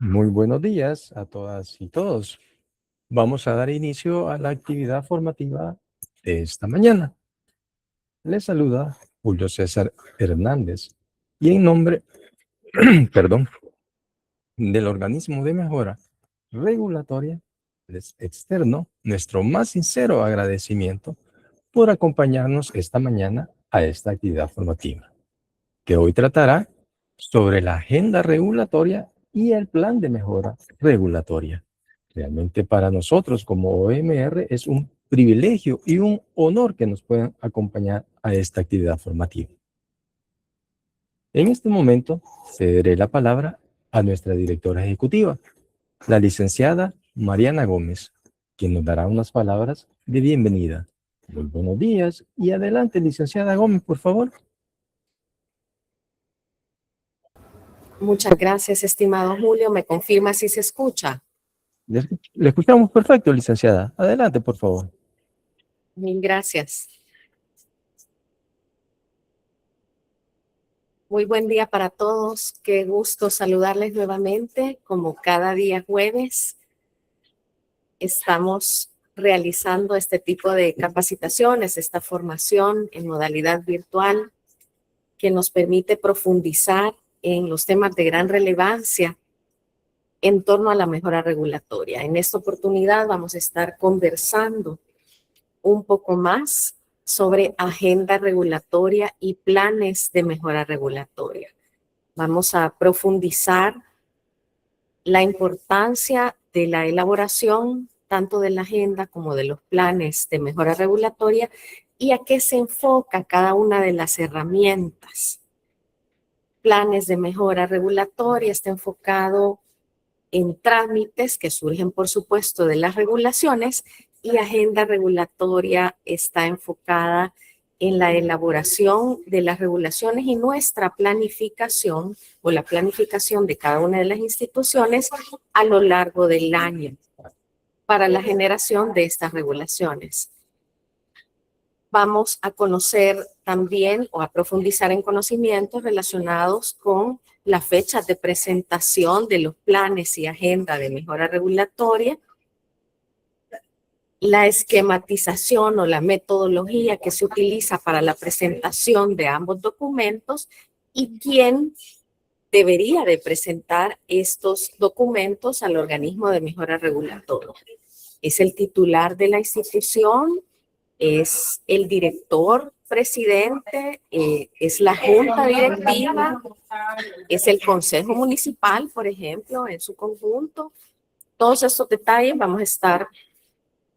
Muy buenos días a todas y todos. Vamos a dar inicio a la actividad formativa de esta mañana. Les saluda Julio César Hernández y en nombre, perdón, del organismo de mejora regulatoria, les externo nuestro más sincero agradecimiento por acompañarnos esta mañana a esta actividad formativa, que hoy tratará sobre la agenda regulatoria y el plan de mejora regulatoria. Realmente para nosotros como OMR es un privilegio y un honor que nos puedan acompañar a esta actividad formativa. En este momento cederé la palabra a nuestra directora ejecutiva, la licenciada Mariana Gómez, quien nos dará unas palabras de bienvenida. Muy buenos días y adelante, licenciada Gómez, por favor. Muchas gracias, estimado Julio. ¿Me confirma si se escucha? Le escuchamos perfecto, licenciada. Adelante, por favor. Mil gracias. Muy buen día para todos. Qué gusto saludarles nuevamente. Como cada día jueves, estamos realizando este tipo de capacitaciones, esta formación en modalidad virtual que nos permite profundizar en los temas de gran relevancia en torno a la mejora regulatoria. En esta oportunidad vamos a estar conversando un poco más sobre agenda regulatoria y planes de mejora regulatoria. Vamos a profundizar la importancia de la elaboración tanto de la agenda como de los planes de mejora regulatoria y a qué se enfoca cada una de las herramientas. Planes de mejora regulatoria está enfocado en trámites que surgen, por supuesto, de las regulaciones, y agenda regulatoria está enfocada en la elaboración de las regulaciones y nuestra planificación o la planificación de cada una de las instituciones a lo largo del año para la generación de estas regulaciones. Vamos a conocer también o a profundizar en conocimientos relacionados con las fechas de presentación de los planes y agenda de mejora regulatoria, la esquematización o la metodología que se utiliza para la presentación de ambos documentos y quién debería de presentar estos documentos al organismo de mejora regulatoria. Es el titular de la institución, es el director presidente, es la junta directiva, es el consejo municipal, por ejemplo, en su conjunto. Todos estos detalles vamos a estar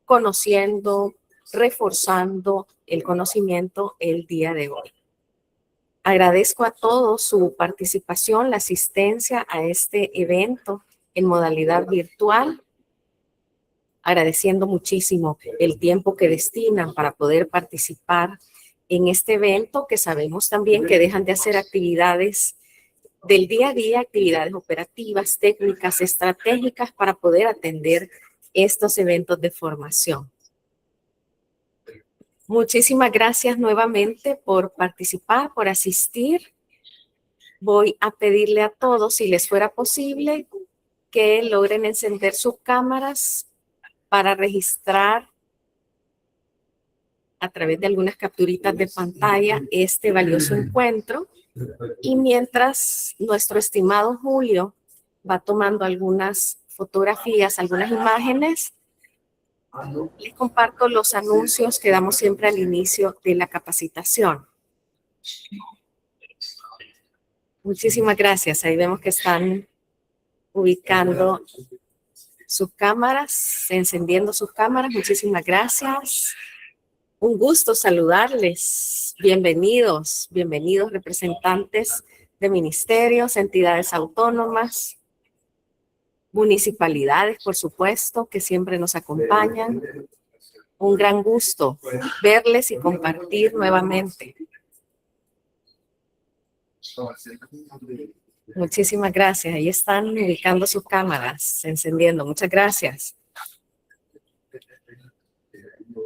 conociendo, reforzando el conocimiento el día de hoy. Agradezco a todos su participación, la asistencia a este evento en modalidad virtual, agradeciendo muchísimo el tiempo que destinan para poder participar en este evento, que sabemos también que dejan de hacer actividades del día a día, actividades operativas, técnicas, estratégicas para poder atender estos eventos de formación. Muchísimas gracias nuevamente por participar, por asistir. Voy a pedirle a todos, si les fuera posible, que logren encender sus cámaras para registrar a través de algunas capturitas de pantalla este valioso encuentro. Y mientras nuestro estimado Julio va tomando algunas fotografías, algunas imágenes, les comparto los anuncios que damos siempre al inicio de la capacitación. Muchísimas gracias. Ahí vemos que están ubicando sus cámaras, encendiendo sus cámaras. Muchísimas gracias. Un gusto saludarles. Bienvenidos, bienvenidos representantes de ministerios, entidades autónomas, municipalidades, por supuesto, que siempre nos acompañan. Un gran gusto verles y compartir nuevamente. Muchísimas gracias. Ahí están ubicando sus cámaras, encendiendo. Muchas gracias.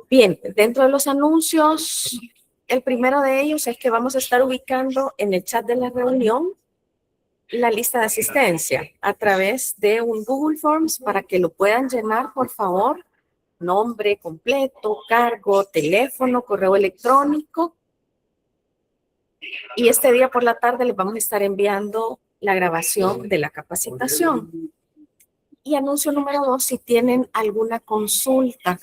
Bien, dentro de los anuncios, el primero de ellos es que vamos a estar ubicando en el chat de la reunión la lista de asistencia a través de un Google Forms para que lo puedan llenar, por favor. Nombre completo, cargo, teléfono, correo electrónico. Y este día por la tarde les vamos a estar enviando la grabación de la capacitación. Y anuncio número 2, si tienen alguna consulta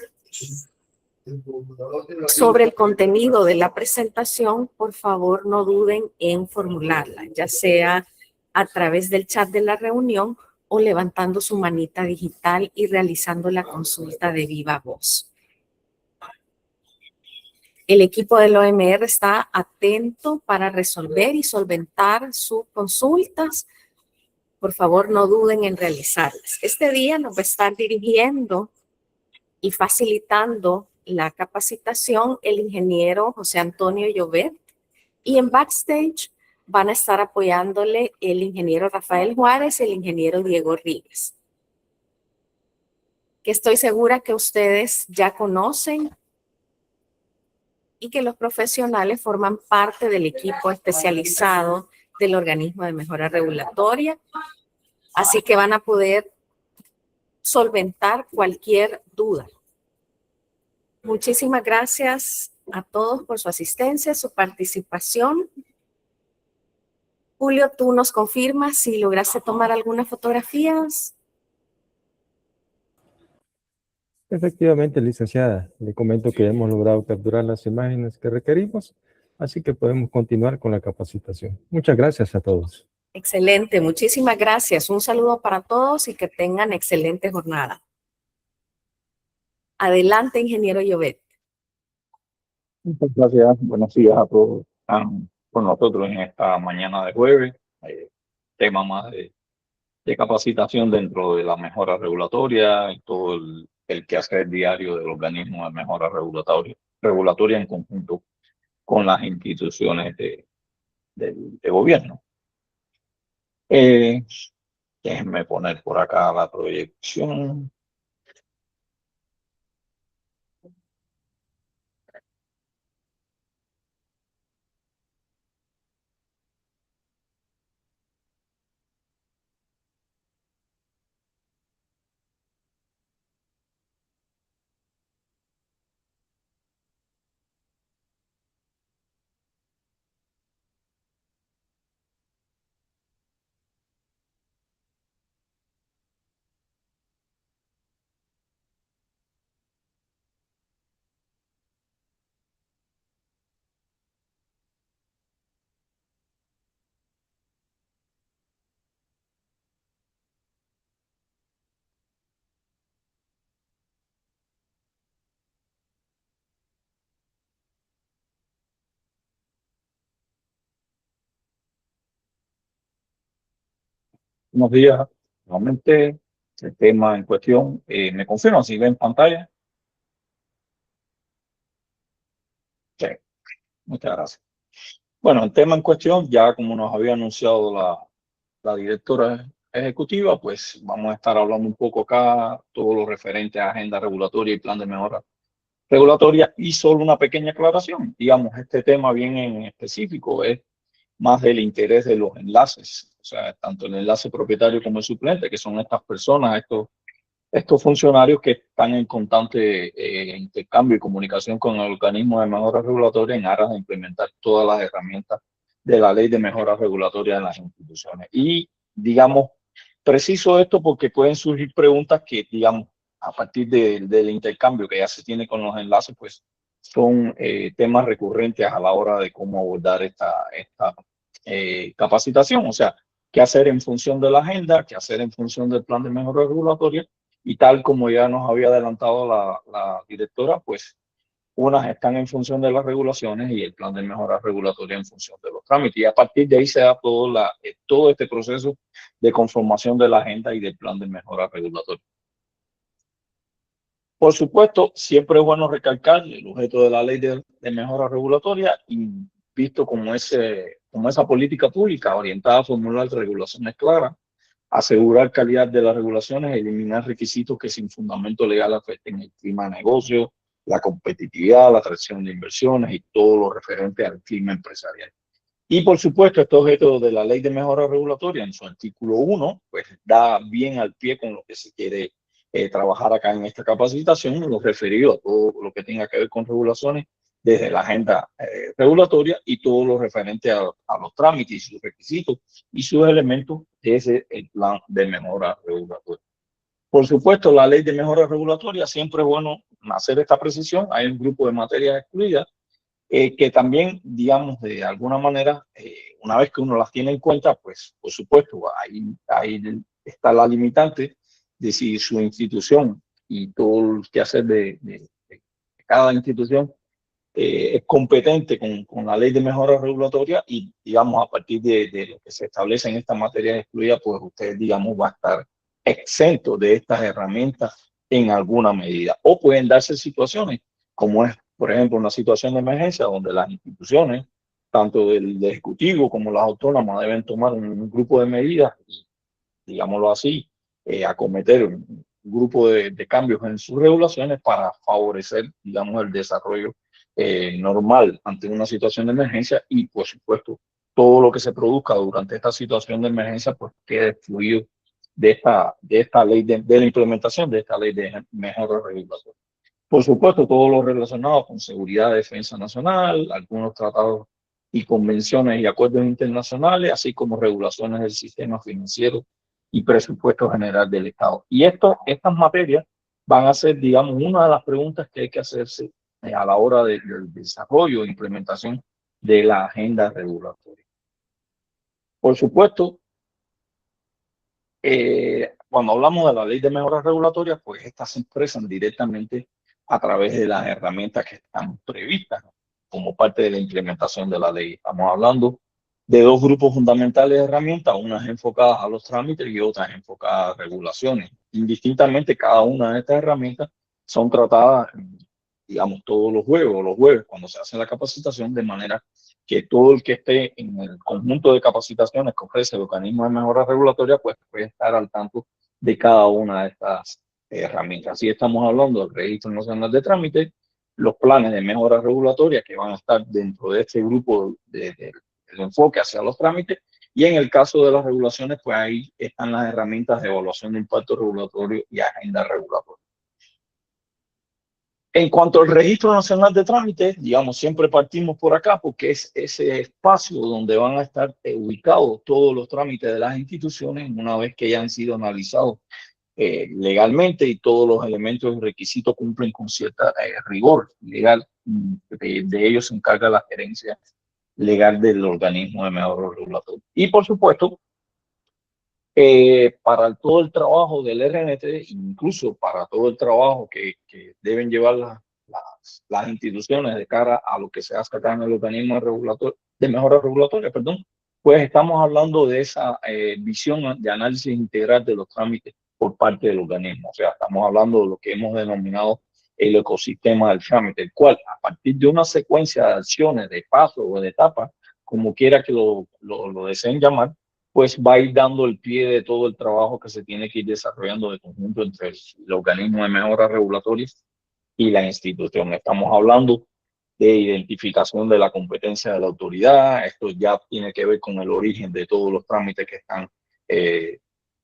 sobre el contenido de la presentación, por favor no duden en formularla, ya sea a través del chat de la reunión o levantando su manita digital y realizando la consulta de viva voz. El equipo del OMR está atento para resolver y solventar sus consultas. Por favor, no duden en realizarlas. Este día nos va a estar dirigiendo y facilitando la capacitación el ingeniero José Antonio Llobet, y en backstage van a estar apoyándole el ingeniero Rafael Juárez y el ingeniero Diego Ríguez, que estoy segura que ustedes ya conocen y que los profesionales forman parte del equipo especializado del organismo de mejora regulatoria, así que van a poder solventar cualquier duda. Muchísimas gracias a todos por su asistencia, su participación. Julio, tú nos confirmas si lograste tomar algunas fotografías. Efectivamente, licenciada, le comento que hemos logrado capturar las imágenes que requerimos, así que podemos continuar con la capacitación. Muchas gracias a todos. Excelente, muchísimas gracias. Un saludo para todos y que tengan excelente jornada. Adelante, ingeniero Llobet. Muchas gracias. Buenos días a todos. Están con nosotros en esta mañana de jueves. Tema más de capacitación dentro de la mejora regulatoria y todo el quehacer diario del organismo de mejora regulatoria en conjunto con las instituciones de gobierno. Déjenme poner por acá la proyección. Buenos días. Nuevamente, el tema en cuestión, ¿me confirman si ven pantalla? Sí, muchas gracias. Bueno, el tema en cuestión, ya como nos había anunciado la directora ejecutiva, pues vamos a estar hablando un poco acá, todo lo referente a agenda regulatoria y plan de mejora regulatoria, y solo una pequeña aclaración. Digamos, este tema bien en específico es más del interés de los enlaces, o sea, tanto el enlace propietario como el suplente, que son estas personas, estos funcionarios que están en constante intercambio y comunicación con el organismo de mejora regulatoria en aras de implementar todas las herramientas de la ley de mejora regulatoria en las instituciones. Y, digamos, preciso esto porque pueden surgir preguntas que, digamos, a partir del intercambio que ya se tiene con los enlaces, pues son temas recurrentes a la hora de cómo abordar esta capacitación. O sea, qué hacer en función de la agenda, qué hacer en función del plan de mejora regulatoria. Y tal como ya nos había adelantado la directora, pues unas están en función de las regulaciones y el plan de mejora regulatoria en función de los trámites. Y a partir de ahí se da todo este proceso de conformación de la agenda y del plan de mejora regulatoria. Por supuesto, siempre es bueno recalcar el objeto de la ley de mejora regulatoria y visto como esa política pública orientada a formular regulaciones claras, asegurar calidad de las regulaciones, eliminar requisitos que sin fundamento legal afecten el clima de negocio, la competitividad, la atracción de inversiones y todo lo referente al clima empresarial. Y por supuesto, este objeto de la Ley de Mejora Regulatoria, en su artículo 1, pues da bien al pie con lo que se quiere trabajar acá en esta capacitación, lo referido a todo lo que tenga que ver con regulaciones, desde la agenda regulatoria y todo lo referente a los trámites y sus requisitos y sus elementos desde el plan de mejora regulatoria. Por supuesto, la Ley de Mejora Regulatoria, siempre es bueno hacer esta precisión. Hay un grupo de materias excluidas que también, digamos, de alguna manera, una vez que uno las tiene en cuenta, pues, por supuesto, ahí está la limitante de si su institución y todo el quehacer de cada institución es competente con la ley de mejora regulatoria y, digamos, a partir de lo que se establece en esta materia excluida, pues usted, digamos, va a estar exento de estas herramientas en alguna medida. O pueden darse situaciones como es, por ejemplo, una situación de emergencia donde las instituciones, tanto el Ejecutivo como las autónomas, deben tomar un grupo de medidas, digámoslo así, acometer un grupo de cambios en sus regulaciones para favorecer, digamos, el desarrollo normal ante una situación de emergencia y, por supuesto, todo lo que se produzca durante esta situación de emergencia, pues quede fluido de esta ley, de la implementación de esta ley de mejora regulatoria. Por supuesto, todo lo relacionado con seguridad y defensa nacional, algunos tratados y convenciones y acuerdos internacionales, así como regulaciones del sistema financiero y presupuesto general del Estado. Y estas materias van a ser, digamos, una de las preguntas que hay que hacerse a la hora del desarrollo e implementación de la agenda regulatoria. Por supuesto, cuando hablamos de la ley de mejoras regulatorias, pues estas se expresan directamente a través de las herramientas que están previstas como parte de la implementación de la ley. Estamos hablando de dos grupos fundamentales de herramientas, unas enfocadas a los trámites y otras enfocadas a regulaciones. Indistintamente, cada una de estas herramientas son tratadas, digamos, todos los jueves, cuando se hace la capacitación, de manera que todo el que esté en el conjunto de capacitaciones que ofrece el organismo de mejora regulatoria, pues puede estar al tanto de cada una de estas herramientas. Así estamos hablando del Registro Nacional de Trámites, los planes de mejora regulatoria que van a estar dentro de este grupo de enfoque hacia los trámites, y en el caso de las regulaciones, pues ahí están las herramientas de evaluación de impacto regulatorio y agenda regulatoria. En cuanto al Registro Nacional de Trámites, digamos, siempre partimos por acá porque es ese espacio donde van a estar ubicados todos los trámites de las instituciones una vez que ya han sido analizados legalmente y todos los elementos y requisitos cumplen con cierta rigor legal. De ellos se encarga la gerencia legal del organismo de mejora regulatoria. Y por supuesto, para todo el trabajo del RNT, incluso para todo el trabajo que deben llevar las instituciones de cara a lo que se hace acá en el organismo de mejora regulatoria, perdón, pues estamos hablando de esa visión de análisis integral de los trámites por parte del organismo. O sea, estamos hablando de lo que hemos denominado el ecosistema del trámite, el cual, a partir de una secuencia de acciones, de pasos o de etapas, como quiera que lo deseen llamar, pues va a ir dando el pie de todo el trabajo que se tiene que ir desarrollando de conjunto entre el organismo de mejora regulatoria y la institución. Estamos hablando de identificación de la competencia de la autoridad. Esto ya tiene que ver con el origen de todos los trámites que están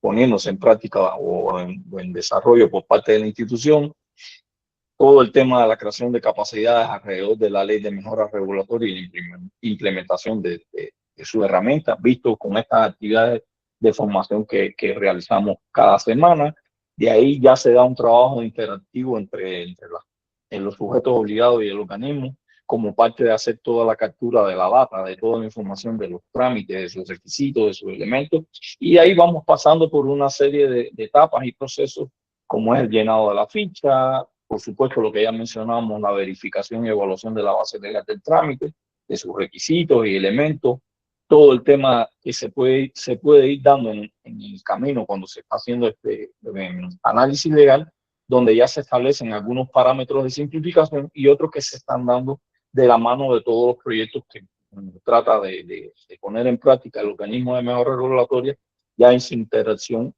poniéndose en práctica o en desarrollo por parte de la institución. Todo el tema de la creación de capacidades alrededor de la ley de mejora regulatoria y implementación de su herramienta, visto con estas actividades de formación que realizamos cada semana. De ahí ya se da un trabajo interactivo entre los sujetos obligados y el organismo, como parte de hacer toda la captura de la data, de toda la información de los trámites, de sus requisitos, de sus elementos. Y ahí vamos pasando por una serie de etapas y procesos, como es el llenado de la ficha, por supuesto, lo que ya mencionamos, la verificación y evaluación de la base legal del trámite, de sus requisitos y elementos, todo el tema que se puede ir dando en el camino cuando se está haciendo este análisis legal, donde ya se establecen algunos parámetros de simplificación y otros que se están dando de la mano de todos los proyectos que trata de poner en práctica el organismo de mejora regulatoria, ya en su interacción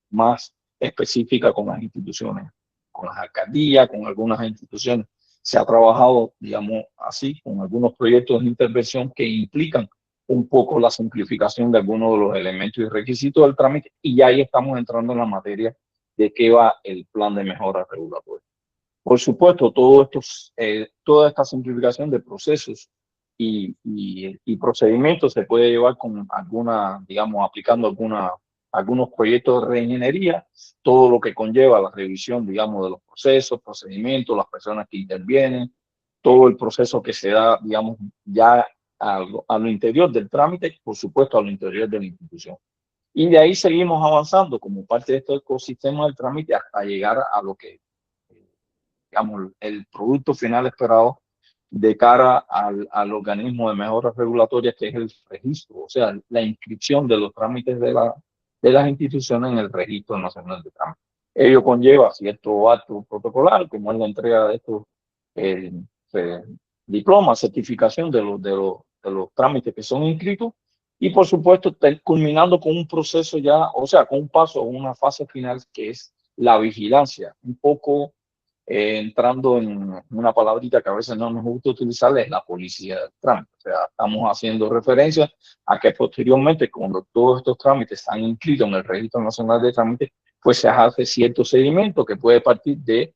más específica con las instituciones, con las alcaldías, con algunas instituciones. Se ha trabajado, digamos así, con algunos proyectos de intervención que implican un poco la simplificación de algunos de los elementos y requisitos del trámite, y ya ahí estamos entrando en la materia de qué va el plan de mejora regulatoria. Por supuesto, toda esta simplificación de procesos y procedimientos se puede llevar con aplicando algunos proyectos de reingeniería, todo lo que conlleva la revisión, digamos, de los procesos, procedimientos, las personas que intervienen, todo el proceso que se da, digamos, ya a lo interior del trámite, por supuesto, a lo interior de la institución. Y de ahí seguimos avanzando como parte de este ecosistema del trámite hasta llegar a lo que, digamos, el producto final esperado de cara al organismo de mejoras regulatorias, que es el registro, o sea, la inscripción de los trámites de las instituciones en el Registro Nacional de Trámites. Ello conlleva cierto acto protocolar, como es la entrega de estos diplomas, certificación de los trámites que son inscritos, y por supuesto culminando con un proceso ya, o sea, con un paso, una fase final que es la vigilancia, un poco entrando en una palabrita que a veces no nos gusta utilizar, es la policía del trámite. O sea, estamos haciendo referencia a que posteriormente, cuando todos estos trámites están inscritos en el Registro Nacional de Trámites, pues se hace cierto seguimiento que puede partir de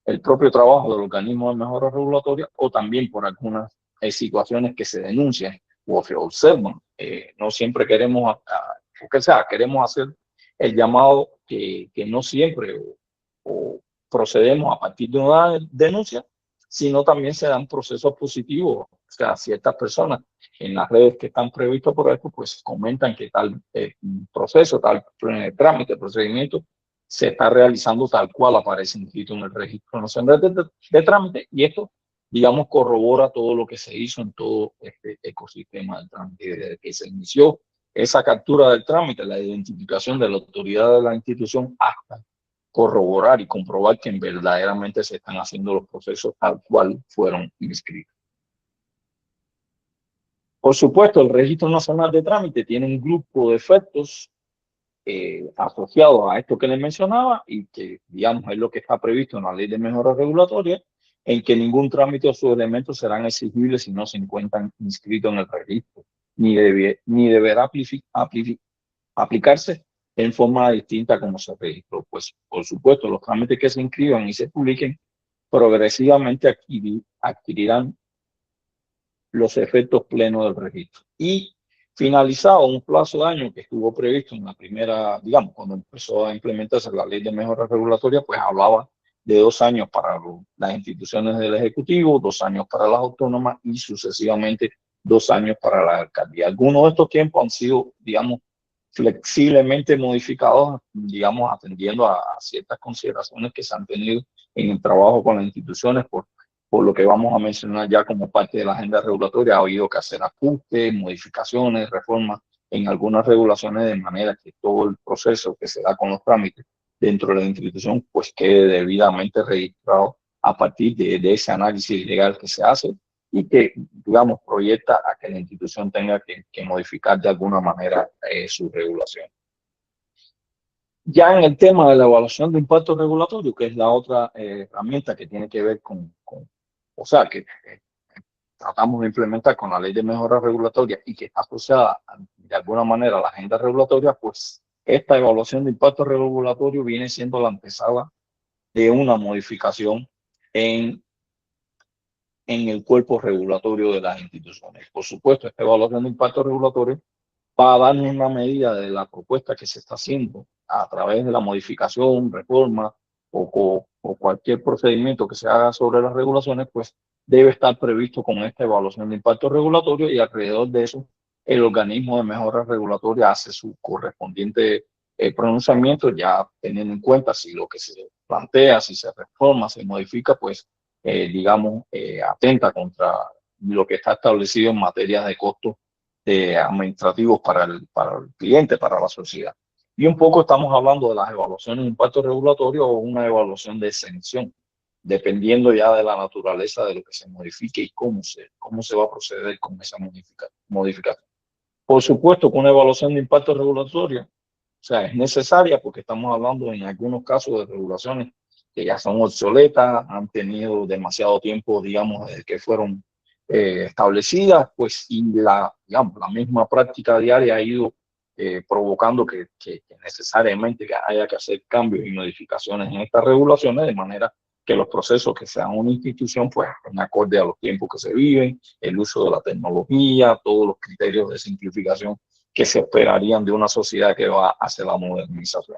el propio trabajo del organismo de mejora regulatoria, o también por algunas situaciones que se denuncian o se observan. No siempre queremos, queremos hacer el llamado que no siempre o procedemos a partir de una denuncia, sino también se dan procesos positivos. O sea, ciertas personas en las redes que están previstos por esto, pues comentan que tal proceso, tal trámite, procedimiento, se está realizando tal cual aparece inscrito en el Registro Nacional de Trámite, y esto, digamos, corrobora todo lo que se hizo en todo este ecosistema del trámite, desde que se inició esa captura del trámite, la identificación de la autoridad de la institución, hasta corroborar y comprobar que verdaderamente se están haciendo los procesos tal cual fueron inscritos. Por supuesto, el Registro Nacional de Trámite tiene un grupo de efectos asociados a esto que les mencionaba, y que, digamos, es lo que está previsto en la Ley de Mejora Regulatoria, en que ningún trámite o sus elementos serán exigibles si no se encuentran inscritos en el registro, ni deberá aplicarse en forma distinta como se registró. Pues, por supuesto, los trámites que se inscriban y se publiquen progresivamente adquirirán los efectos plenos del registro. Y finalizado un plazo de año que estuvo previsto en la primera, digamos, cuando empezó a implementarse la Ley de Mejora Regulatoria, pues hablaba de 2 años para las instituciones del Ejecutivo, 2 años para las autónomas y sucesivamente 2 años para la alcaldía. Algunos de estos tiempos han sido, digamos, flexiblemente modificados, digamos, atendiendo a ciertas consideraciones que se han tenido en el trabajo con las instituciones, por lo que vamos a mencionar ya como parte de la agenda regulatoria. Ha habido que hacer ajustes, modificaciones, reformas en algunas regulaciones, de manera que todo el proceso que se da con los trámites dentro de la institución pues quede debidamente registrado a partir de ese análisis legal que se hace, y que, digamos, proyecta a que la institución tenga que modificar de alguna manera su regulación. Ya en el tema de la evaluación de impacto regulatorio, que es la otra herramienta que tiene que ver o sea, que tratamos de implementar con la Ley de Mejora Regulatoria y que está asociada de alguna manera a la agenda regulatoria, pues esta evaluación de impacto regulatorio viene siendo la antesala de una modificación en el cuerpo regulatorio de las instituciones. Por supuesto, esta evaluación de impacto regulatorio va a darnos una medida de la propuesta que se está haciendo a través de la modificación, reforma o cualquier procedimiento que se haga sobre las regulaciones, pues debe estar previsto con esta evaluación de impacto regulatorio, y alrededor de eso el organismo de mejora regulatoria hace su correspondiente pronunciamiento, ya teniendo en cuenta si lo que se plantea, si se reforma, se modifica, pues digamos, atenta contra lo que está establecido en materia de costos administrativos para el cliente, para la sociedad. Y un poco estamos hablando de las evaluaciones de impacto regulatorio o una evaluación de exención, dependiendo ya de la naturaleza de lo que se modifique y cómo se va a proceder con esa modificación. Por supuesto que una evaluación de impacto regulatorio, o sea, es necesaria, porque estamos hablando en algunos casos de regulaciones que ya son obsoletas, han tenido demasiado tiempo, digamos, desde que fueron establecidas, pues, y digamos, la misma práctica diaria ha ido provocando que necesariamente haya que hacer cambios y modificaciones en estas regulaciones, de manera que los procesos que sean una institución, pues, en acorde a los tiempos que se viven, el uso de la tecnología, todos los criterios de simplificación que se esperarían de una sociedad que va hacia la modernización.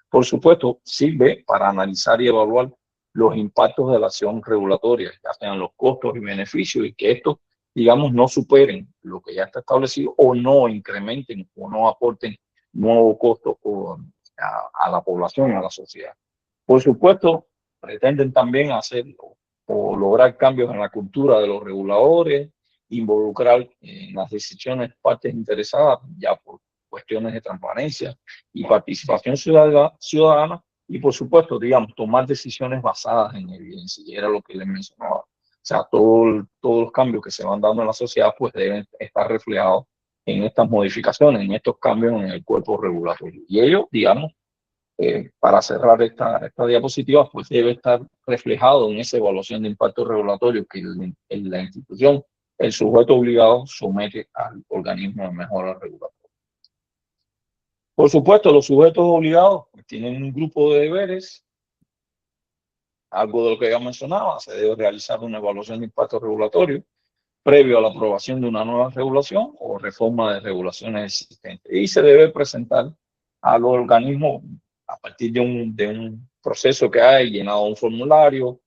Por supuesto, sirve para analizar y evaluar los impactos de la acción regulatoria, ya sean los costos y beneficios, y que estos, digamos, no superen lo que ya está establecido o no incrementen o no aporten nuevos costos a la población, a la sociedad. Por supuesto, pretenden también hacer o lograr cambios en la cultura de los reguladores, involucrar en las decisiones partes interesadas, ya por cuestiones de transparencia y participación ciudadana, y por supuesto, digamos, tomar decisiones basadas en evidencia, y era lo que les mencionaba. O sea, todos los cambios que se van dando en la sociedad pues deben estar reflejados en estas modificaciones, en estos cambios en el cuerpo regulatorio. Y ello, digamos, para cerrar esta diapositiva, pues debe estar reflejado en esa evaluación de impacto regulatorio que la institución, el sujeto obligado, somete al organismo de mejora regulatoria. Por supuesto, los sujetos obligados pues, tienen un grupo de deberes, algo de lo que ya mencionaba, se debe realizar una evaluación de impacto regulatorio previo a la aprobación de una nueva regulación o reforma de regulaciones existentes, y se debe presentar a los organismos a partir de un proceso que hay, llenado un formulario,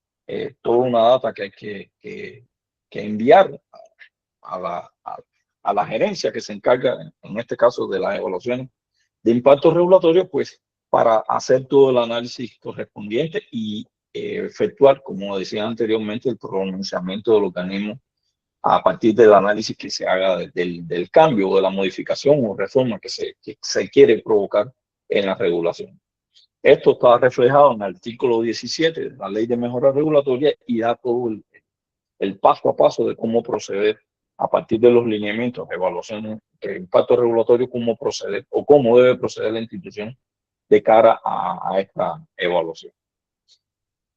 toda una data que hay que enviar a la gerencia que se encarga, en este caso, de las evaluaciones de impacto regulatorio, pues para hacer todo el análisis correspondiente y efectuar, como decía anteriormente, el pronunciamiento del organismo a partir del análisis que se haga del cambio o de la modificación o reforma que se quiere provocar en la regulación. Esto está reflejado en el artículo 17 de la Ley de Mejora Regulatoria y da todo el paso a paso de cómo proceder a partir de los lineamientos, evaluaciones de impacto regulatorio, cómo proceder o cómo debe proceder la institución de cara a esta evaluación.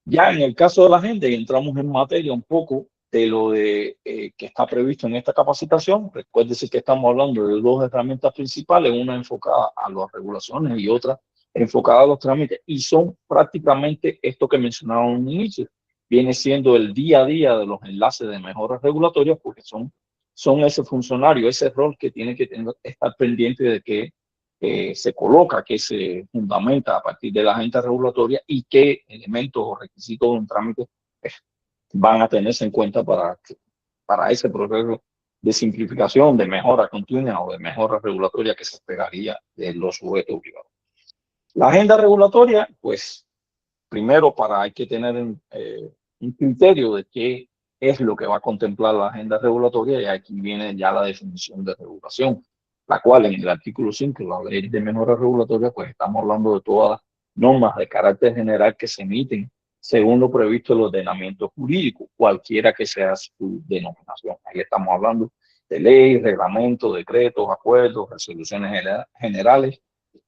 Ya en el caso de la agenda, y entramos en materia un poco de lo que está previsto en esta capacitación. Recuérdese que estamos hablando de dos herramientas principales, una enfocada a las regulaciones y otra enfocada a los trámites, y son prácticamente esto que mencionaba en un inicio, viene siendo el día a día de los enlaces de mejoras regulatorias, porque son ese funcionario, ese rol que tiene que estar pendiente de que se coloca, que se fundamenta a partir de la agenda regulatoria y qué elementos o requisitos de un trámite van a tenerse en cuenta para ese proceso de simplificación, de mejora continua o de mejora regulatoria que se esperaría de los sujetos obligados. La agenda regulatoria, pues, primero hay que tener un criterio de qué es lo que va a contemplar la agenda regulatoria, y aquí viene ya la definición de regulación, la cual en el artículo 5 de la Ley de Mejora Regulatoria, pues estamos hablando de todas las normas de carácter general que se emiten según lo previsto en el ordenamiento jurídico, cualquiera que sea su denominación. Ahí estamos hablando de ley, reglamento, decretos, acuerdos, resoluciones generales,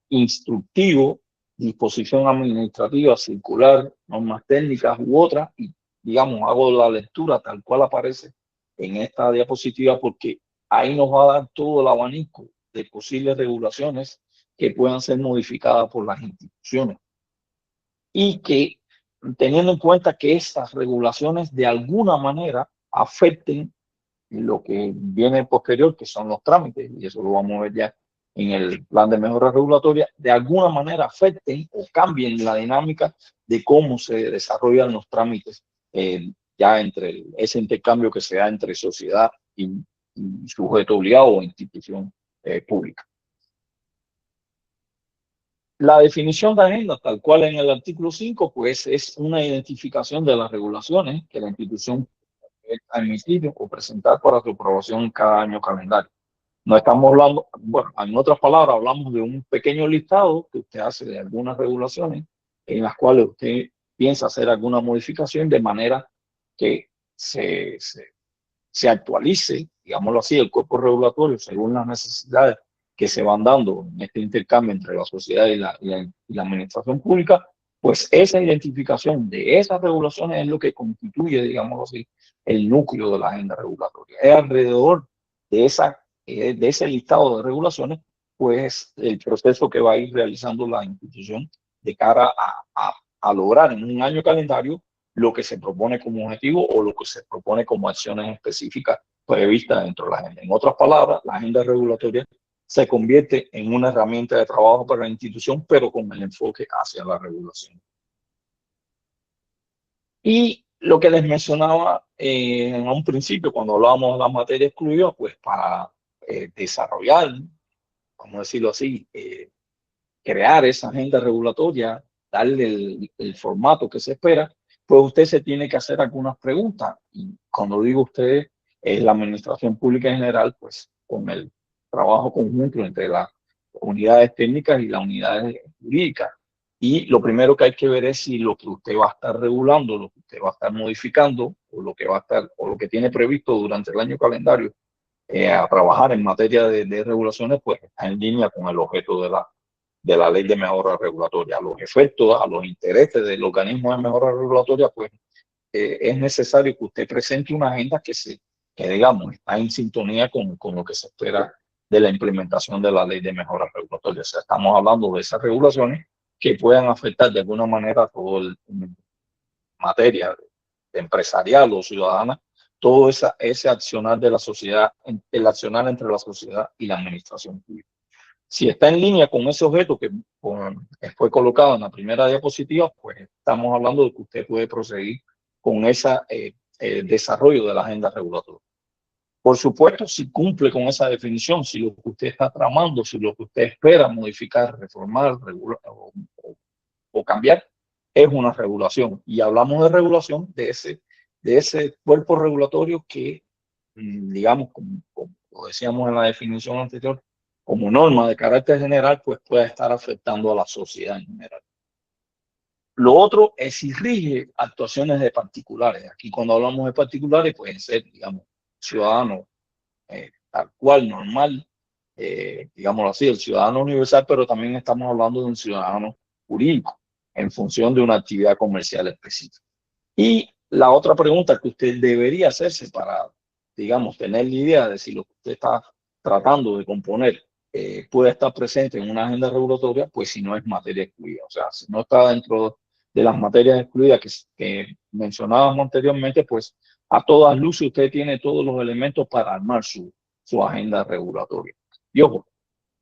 instructivo, disposición administrativa, circular, normas técnicas u otras, y digamos, hago la lectura tal cual aparece en esta diapositiva, porque ahí nos va a dar todo el abanico de posibles regulaciones que puedan ser modificadas por las instituciones, y que, teniendo en cuenta que estas regulaciones de alguna manera afecten lo que viene posterior, que son los trámites, y eso lo vamos a ver ya en el plan de mejora regulatoria, de alguna manera afecten o cambien la dinámica de cómo se desarrollan los trámites, ya entre ese intercambio que se da entre sociedad y sujeto obligado o institución pública. La definición de agenda, tal cual en el artículo 5, pues es una identificación de las regulaciones que la institución a emitir o presentar para su aprobación cada año calendario. No estamos hablando, bueno, en otras palabras, hablamos de un pequeño listado que usted hace de algunas regulaciones en las cuales usted piensa hacer alguna modificación de manera que se actualice, digámoslo así, el cuerpo regulatorio según las necesidades que se van dando en este intercambio entre la sociedad y la administración pública, Pues esa identificación de esas regulaciones es lo que constituye, digamos así, el núcleo de la agenda regulatoria. Es alrededor de ese listado de regulaciones, pues el proceso que va a ir realizando la institución de cara a lograr en un año calendario lo que se propone como objetivo o lo que se propone como acciones específicas previstas dentro de la agenda. En otras palabras, la agenda regulatoria se convierte en una herramienta de trabajo para la institución, pero con el enfoque hacia la regulación. Y lo que les mencionaba en un principio, cuando hablábamos de la materia excluida, pues para desarrollar, vamos a decirlo así, crear esa agenda regulatoria, darle el formato que se espera, pues usted se tiene que hacer algunas preguntas. Y cuando digo usted, es la administración pública en general, pues con el trabajo conjunto entre las unidades técnicas y las unidades jurídicas. Y lo primero que hay que ver es si lo que usted va a estar regulando, lo que usted va a estar modificando, o lo que va a estar, o lo que tiene previsto durante el año calendario a trabajar en materia de regulaciones, pues está en línea con el objeto de la ley de mejora regulatoria. A los efectos, a los intereses del organismo de mejora regulatoria, pues es necesario que usted presente una agenda que digamos, está en sintonía con lo que se espera de la implementación de la ley de mejora regulatoria. O sea, estamos hablando de esas regulaciones que puedan afectar de alguna manera todo el materia empresarial o ciudadana, todo ese accionar de la sociedad, el accionar entre la sociedad y la administración pública. Si está en línea con ese objeto que fue colocado en la primera diapositiva, pues estamos hablando de que usted puede proseguir con ese desarrollo de la agenda regulatoria. Por supuesto, si cumple con esa definición, si lo que usted está tramando, si lo que usted espera modificar, reformar, regular o cambiar, es una regulación. Y hablamos de regulación de ese cuerpo regulatorio que, digamos, como lo decíamos en la definición anterior, como norma de carácter general, pues puede estar afectando a la sociedad en general. Lo otro es si rige actuaciones de particulares. Aquí cuando hablamos de particulares pueden ser, digamos, ciudadanos tal cual, normal, digámoslo así, el ciudadano universal, pero también estamos hablando de un ciudadano jurídico en función de una actividad comercial específica. Y la otra pregunta que usted debería hacerse para, digamos, tener la idea de si lo que usted está tratando de componer puede estar presente en una agenda regulatoria, pues si no es materia excluida. O sea, si no está dentro de las materias excluidas que mencionábamos anteriormente, pues a todas luces usted tiene todos los elementos para armar su agenda regulatoria. Y ojo,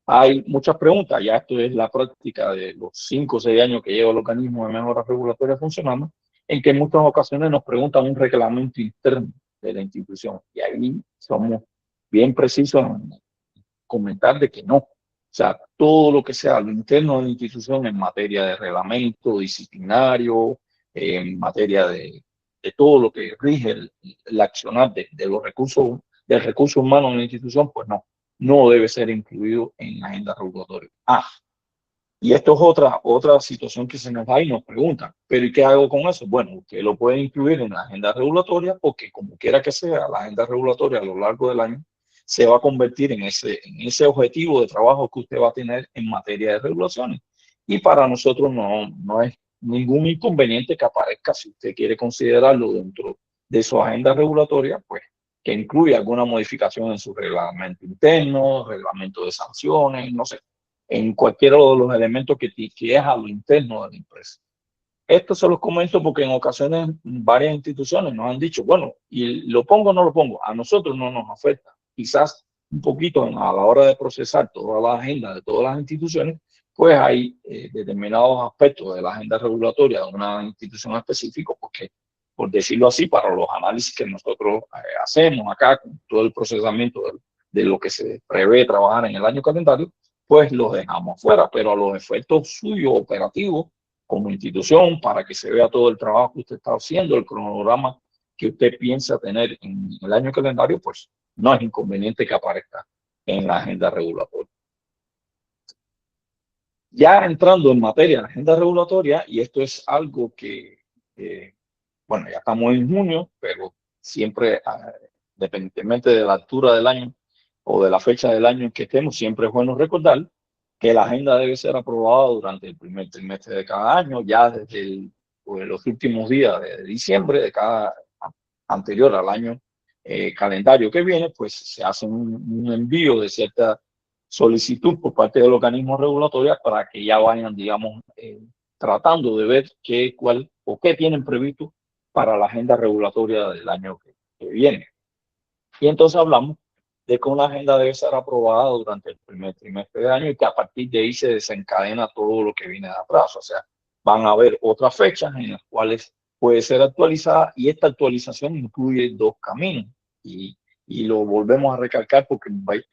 hay muchas preguntas, ya esto es la práctica de los 5 o 6 años que lleva el organismo de mejora regulatoria funcionando, en que en muchas ocasiones nos preguntan un reglamento interno de la institución. Y ahí somos bien precisos en comentar de que no. O sea, todo lo que sea lo interno de la institución en materia de reglamento disciplinario, en materia de todo lo que rige el accionar de los recursos, del recurso humano en la institución, pues no debe ser incluido en la agenda regulatoria. Y esto es otra situación que se nos va y nos preguntan, pero ¿y qué hago con eso? Bueno, usted lo puede incluir en la agenda regulatoria porque como quiera que sea, la agenda regulatoria a lo largo del año se va a convertir en ese objetivo de trabajo que usted va a tener en materia de regulaciones. Y para nosotros no es ningún inconveniente que aparezca, si usted quiere considerarlo dentro de su agenda regulatoria, pues que incluya alguna modificación en su reglamento interno, reglamento de sanciones, no sé, en cualquiera de los elementos que es a lo interno de la empresa. Esto se los comento porque en ocasiones varias instituciones nos han dicho, bueno, ¿y lo pongo o no lo pongo? A nosotros no nos afecta. Quizás un poquito a la hora de procesar toda la agenda de todas las instituciones, pues hay determinados aspectos de la agenda regulatoria de una institución específica, porque, por decirlo así, para los análisis que nosotros hacemos acá, con todo el procesamiento de lo que se prevé trabajar en el año calendario, pues los dejamos fuera, pero a los efectos suyos operativos como institución, para que se vea todo el trabajo que usted está haciendo, el cronograma que usted piensa tener en el año calendario, pues no es inconveniente que aparezca en la agenda regulatoria. Ya entrando en materia de agenda regulatoria, y esto es algo que, bueno, ya estamos en junio, pero siempre, independientemente de la altura del año o de la fecha del año en que estemos, siempre es bueno recordar que la agenda debe ser aprobada durante el primer trimestre de cada año, ya desde los últimos días de diciembre de cada anterior al año calendario que viene, pues se hace un envío de cierta solicitud por parte del organismo regulatorio para que ya vayan, digamos, tratando de ver cuál o qué tienen previsto para la agenda regulatoria del año que viene. Y entonces hablamos de que una agenda debe ser aprobada durante el primer trimestre de año y que a partir de ahí se desencadena todo lo que viene de atrás. O sea, van a haber otras fechas en las cuales puede ser actualizada y esta actualización incluye dos caminos. Y lo volvemos a recalcar porque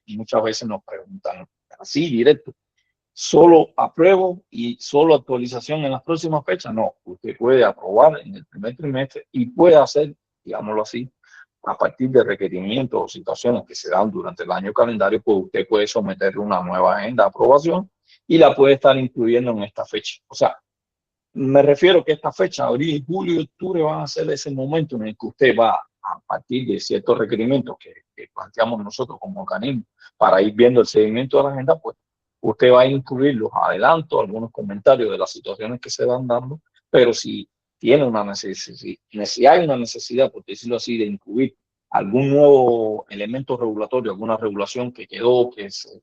muchas veces nos preguntan así directo, ¿solo apruebo y solo actualización en las próximas fechas? No, usted puede aprobar en el primer trimestre y puede hacer, digámoslo así, a partir de requerimientos o situaciones que se dan durante el año calendario, pues usted puede someterle una nueva agenda de aprobación y la puede estar incluyendo en esta fecha. O sea, me refiero que esta fecha, abril, julio y octubre, van a ser ese momento en el que usted va a partir de ciertos requerimientos que planteamos nosotros como organismo para ir viendo el seguimiento de la agenda, pues usted va a incluir los adelantos, algunos comentarios de las situaciones que se van dando, pero si tiene una necesidad, si hay una necesidad, por decirlo así, de incluir algún nuevo elemento regulatorio, alguna regulación que quedó, que es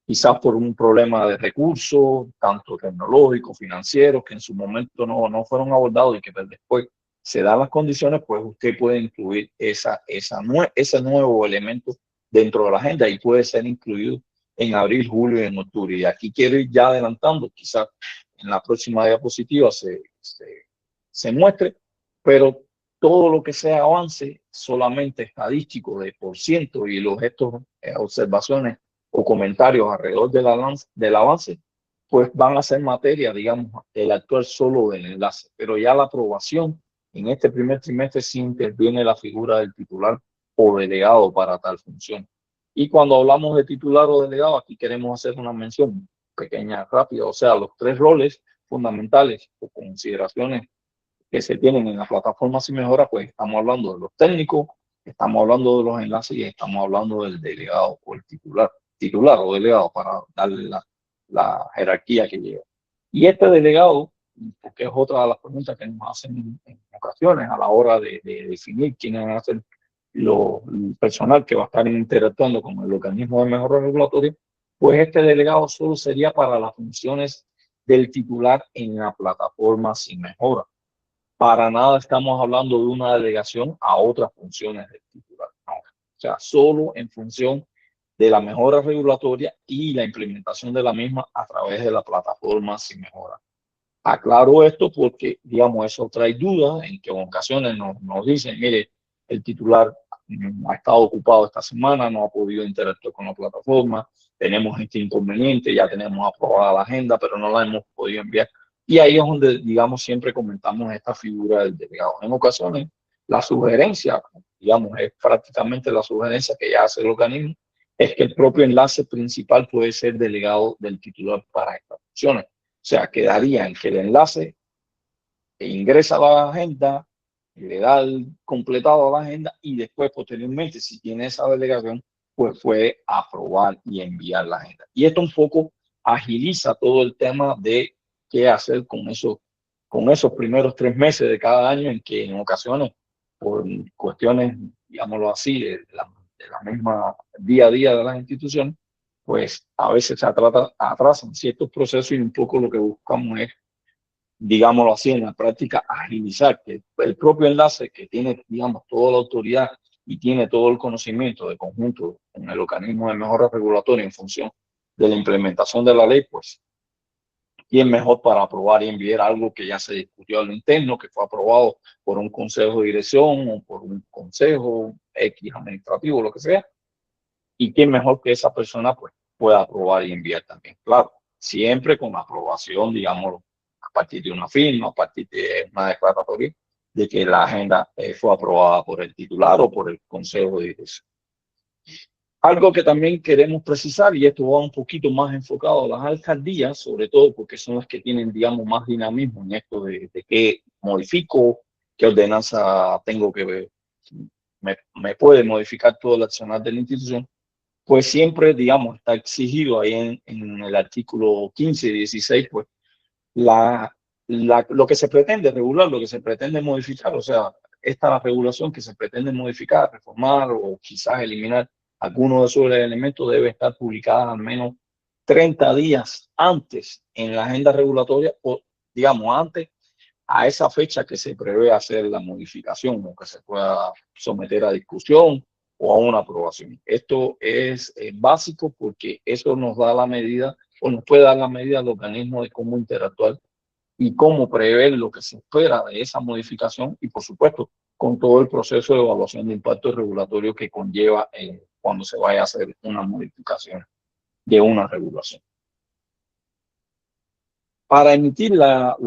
quizás por un problema de recursos, tanto tecnológicos, financieros, que en su momento no fueron abordados y que después se dan las condiciones, pues usted puede incluir ese nuevo elemento dentro de la agenda y puede ser incluido en abril, julio y en octubre. Y aquí quiero ir ya adelantando, quizás en la próxima diapositiva se muestre, pero todo lo que sea avance solamente estadístico de por ciento y estos observaciones o comentarios alrededor del avance, pues van a ser materia, digamos, el actual solo del enlace. Pero ya la aprobación en este primer trimestre sí interviene la figura del titular o delegado para tal función. Y cuando hablamos de titular o delegado, aquí queremos hacer una mención pequeña, rápida, o sea, los tres roles fundamentales o consideraciones que se tienen en la plataforma Sin Mejora, pues estamos hablando de los técnicos, estamos hablando de los enlaces y estamos hablando del delegado o el titular o delegado para darle la jerarquía que lleva. Y este delegado, porque es otra de las preguntas que nos hacen en ocasiones a la hora de definir quiénes van a ser el personal que va a estar interactuando con el organismo de mejora regulatoria, pues este delegado solo sería para las funciones del titular en la plataforma Sin Mejora. Para nada estamos hablando de una delegación a otras funciones del titular. No. O sea, solo en función de la mejora regulatoria y la implementación de la misma a través de la plataforma Sin Mejora. Aclaro esto porque, digamos, eso trae dudas en que en ocasiones nos dicen, mire, el titular ha estado ocupado esta semana, no ha podido interactuar con la plataforma, tenemos este inconveniente, ya tenemos aprobada la agenda, pero no la hemos podido enviar. Y ahí es donde, digamos, siempre comentamos esta figura del delegado. En ocasiones, la sugerencia, digamos, es prácticamente la sugerencia que ya hace el organismo, es que el propio enlace principal puede ser delegado del titular para estas funciones. O sea, quedaría en que el enlace ingresa a la agenda, le da el completado a la agenda y después, posteriormente, si tiene esa delegación, pues puede aprobar y enviar la agenda. Y esto un poco agiliza todo el tema de qué hacer con esos primeros 3 meses de cada año en que en ocasiones, por cuestiones, digámoslo así, de la misma día a día de las instituciones, pues a veces se atrasan ciertos procesos y un poco lo que buscamos es, digámoslo así, en la práctica, agilizar que el propio enlace que tiene, digamos, toda la autoridad y tiene todo el conocimiento de conjunto con el organismo de mejora regulatoria en función de la implementación de la ley, pues, ¿quién mejor para aprobar y enviar algo que ya se discutió a lo interno, que fue aprobado por un consejo de dirección o por un consejo X administrativo, lo que sea? Y quién mejor que esa persona pues pueda aprobar y enviar también. Claro, siempre con la aprobación, digamos, a partir de una firma, a partir de una declaratoria de que la agenda fue aprobada por el titular o por el consejo de dirección. Algo que también queremos precisar, y esto va un poquito más enfocado a las alcaldías, sobre todo porque son las que tienen, digamos, más dinamismo en esto de qué modifico, qué ordenanza tengo que ver, me puede modificar todo el accionar de la institución. pues siempre, digamos, está exigido ahí en el artículo 15 y 16, pues lo que se pretende regular, lo que se pretende modificar, o sea, esta regulación que se pretende modificar, reformar o quizás eliminar algunos de esos elementos debe estar publicada al menos 30 días antes en la agenda regulatoria o, digamos, antes a esa fecha que se prevé hacer la modificación o que se pueda someter a discusión o a una aprobación. Esto es básico porque eso nos da la medida o nos puede dar la medida al organismo de cómo interactuar y cómo prever lo que se espera de esa modificación y, por supuesto, con todo el proceso de evaluación de impacto regulatorio que conlleva cuando se vaya a hacer una modificación de una regulación. Para emitir la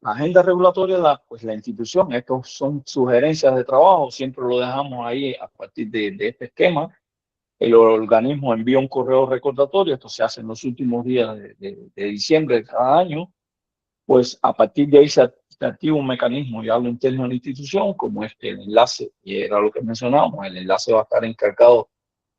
agenda regulatoria, pues la institución, estos son sugerencias de trabajo, siempre lo dejamos ahí a partir de este esquema. El organismo envía un correo recordatorio, esto se hace en los últimos días de diciembre de cada año, pues a partir de ahí se activa un mecanismo ya lo interno de la institución, como el enlace, y era lo que mencionábamos, el enlace va a estar encargado,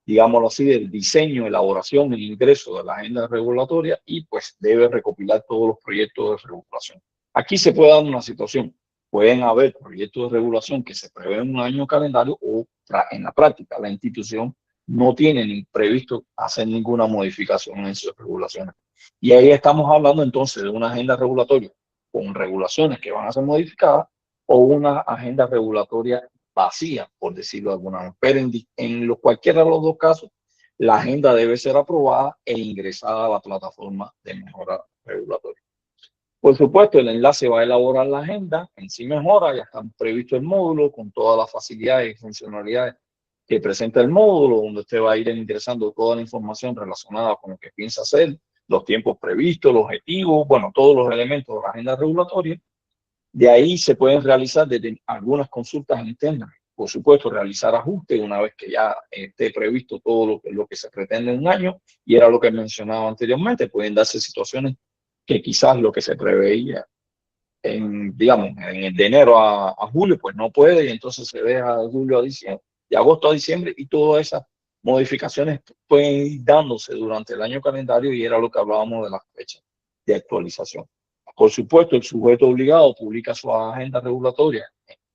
digámoslo así, del diseño, elaboración y ingreso de la agenda regulatoria y pues debe recopilar todos los proyectos de regulación. Aquí se puede dar una situación. Pueden haber proyectos de regulación que se prevén un año calendario o en la práctica la institución no tiene ni previsto hacer ninguna modificación en sus regulaciones. Y ahí estamos hablando entonces de una agenda regulatoria con regulaciones que van a ser modificadas o una agenda regulatoria vacía, por decirlo de alguna manera. Pero en cualquiera de los dos casos, la agenda debe ser aprobada e ingresada a la plataforma de mejora regulatoria. Por supuesto, el enlace va a elaborar la agenda en sí mejora, ya está previsto el módulo con todas las facilidades y funcionalidades que presenta el módulo, donde usted va a ir ingresando toda la información relacionada con lo que piensa hacer, los tiempos previstos, los objetivos, bueno, todos los elementos de la agenda regulatoria. De ahí se pueden realizar desde algunas consultas internas, por supuesto, realizar ajustes una vez que ya esté previsto todo lo que se pretende en un año, y era lo que mencionaba anteriormente, pueden darse situaciones que quizás lo que se preveía digamos, de enero a julio, pues no puede, y entonces se deja de julio a diciembre, de agosto a diciembre, y todas esas modificaciones pueden ir dándose durante el año calendario, y era lo que hablábamos de las fechas de actualización. Por supuesto, el sujeto obligado publica su agenda regulatoria.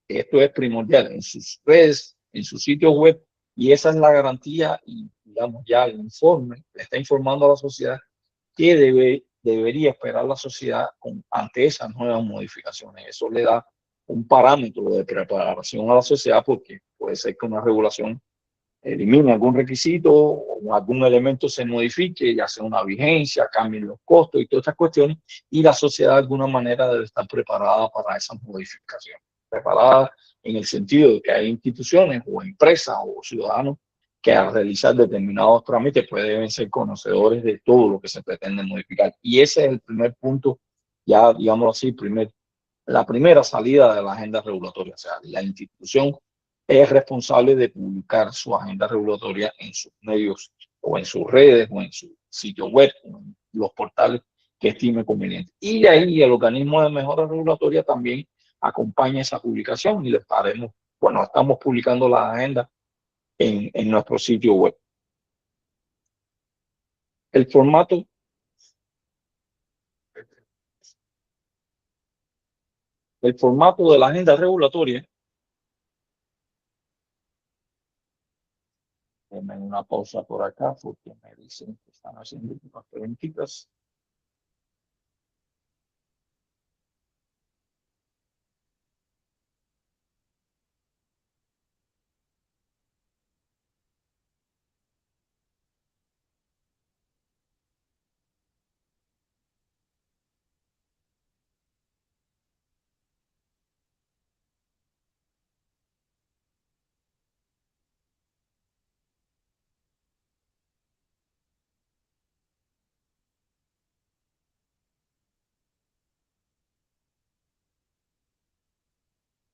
Esto es primordial en sus redes, en su sitio web, y esa es la garantía y, digamos, ya el informe le está informando a la sociedad que debería esperar la sociedad ante esas nuevas modificaciones. Eso le da un parámetro de preparación a la sociedad porque puede ser que una regulación elimine algún requisito o algún elemento se modifique, ya sea una vigencia, cambien los costos y todas estas cuestiones, y la sociedad de alguna manera debe estar preparada para esas modificaciones. Preparada en el sentido de que hay instituciones o empresas o ciudadanos que al realizar determinados trámites pues deben ser conocedores de todo lo que se pretende modificar. Y ese es el primer punto, ya digámoslo así, la primera salida de la agenda regulatoria. O sea, la institución es responsable de publicar su agenda regulatoria en sus medios o en sus redes o en su sitio web, o en los portales que estime conveniente. Y de ahí el organismo de mejora regulatoria también acompaña esa publicación y les paremos, bueno, estamos publicando la agenda en nuestro sitio web. El formato de la agenda regulatoria, denme una pausa por acá porque me dicen que están haciendo unas preguntitas.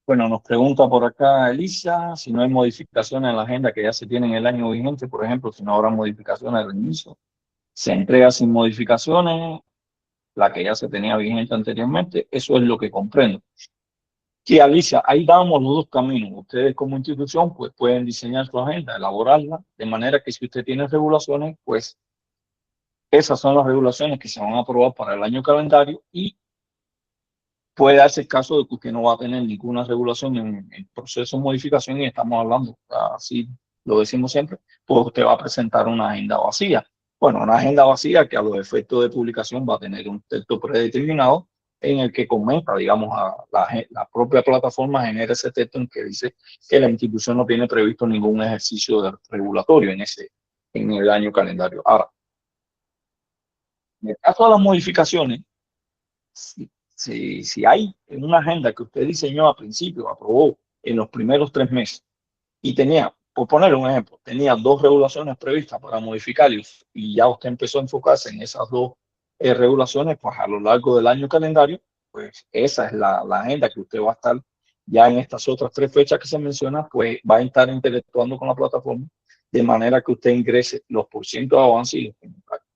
Bueno, nos pregunta por acá Elisa si no hay modificaciones en la agenda que ya se tiene en el año vigente, por ejemplo, si no habrá modificaciones al inicio. Se entrega sin modificaciones la que ya se tenía vigente anteriormente. Eso es lo que comprendo. Sí, Alicia, ahí damos los dos caminos. Ustedes como institución pues pueden diseñar su agenda, elaborarla, de manera que si usted tiene regulaciones, pues esas son las regulaciones que se van a aprobar para el año calendario y puede darse el caso de que usted no va a tener ninguna regulación en proceso de modificación y estamos hablando, así lo decimos siempre, pues usted va a presentar una agenda vacía. Bueno, una agenda vacía que a los efectos de publicación va a tener un texto predeterminado en el que comenta, digamos, la propia plataforma genera ese texto en que dice que la institución no tiene previsto ningún ejercicio regulatorio en el año calendario. Ahora, en el caso de las modificaciones, si hay una agenda que usted diseñó a principio, aprobó en los primeros 3 meses y tenía, por ponerle un ejemplo, tenía 2 regulaciones previstas para modificar y ya usted empezó a enfocarse en esas 2 regulaciones, pues a lo largo del año calendario, pues esa es la agenda que usted va a estar ya en estas otras 3 fechas que se mencionan, pues va a estar interactuando con la plataforma de manera que usted ingrese los porcientos de avance y los comentarios.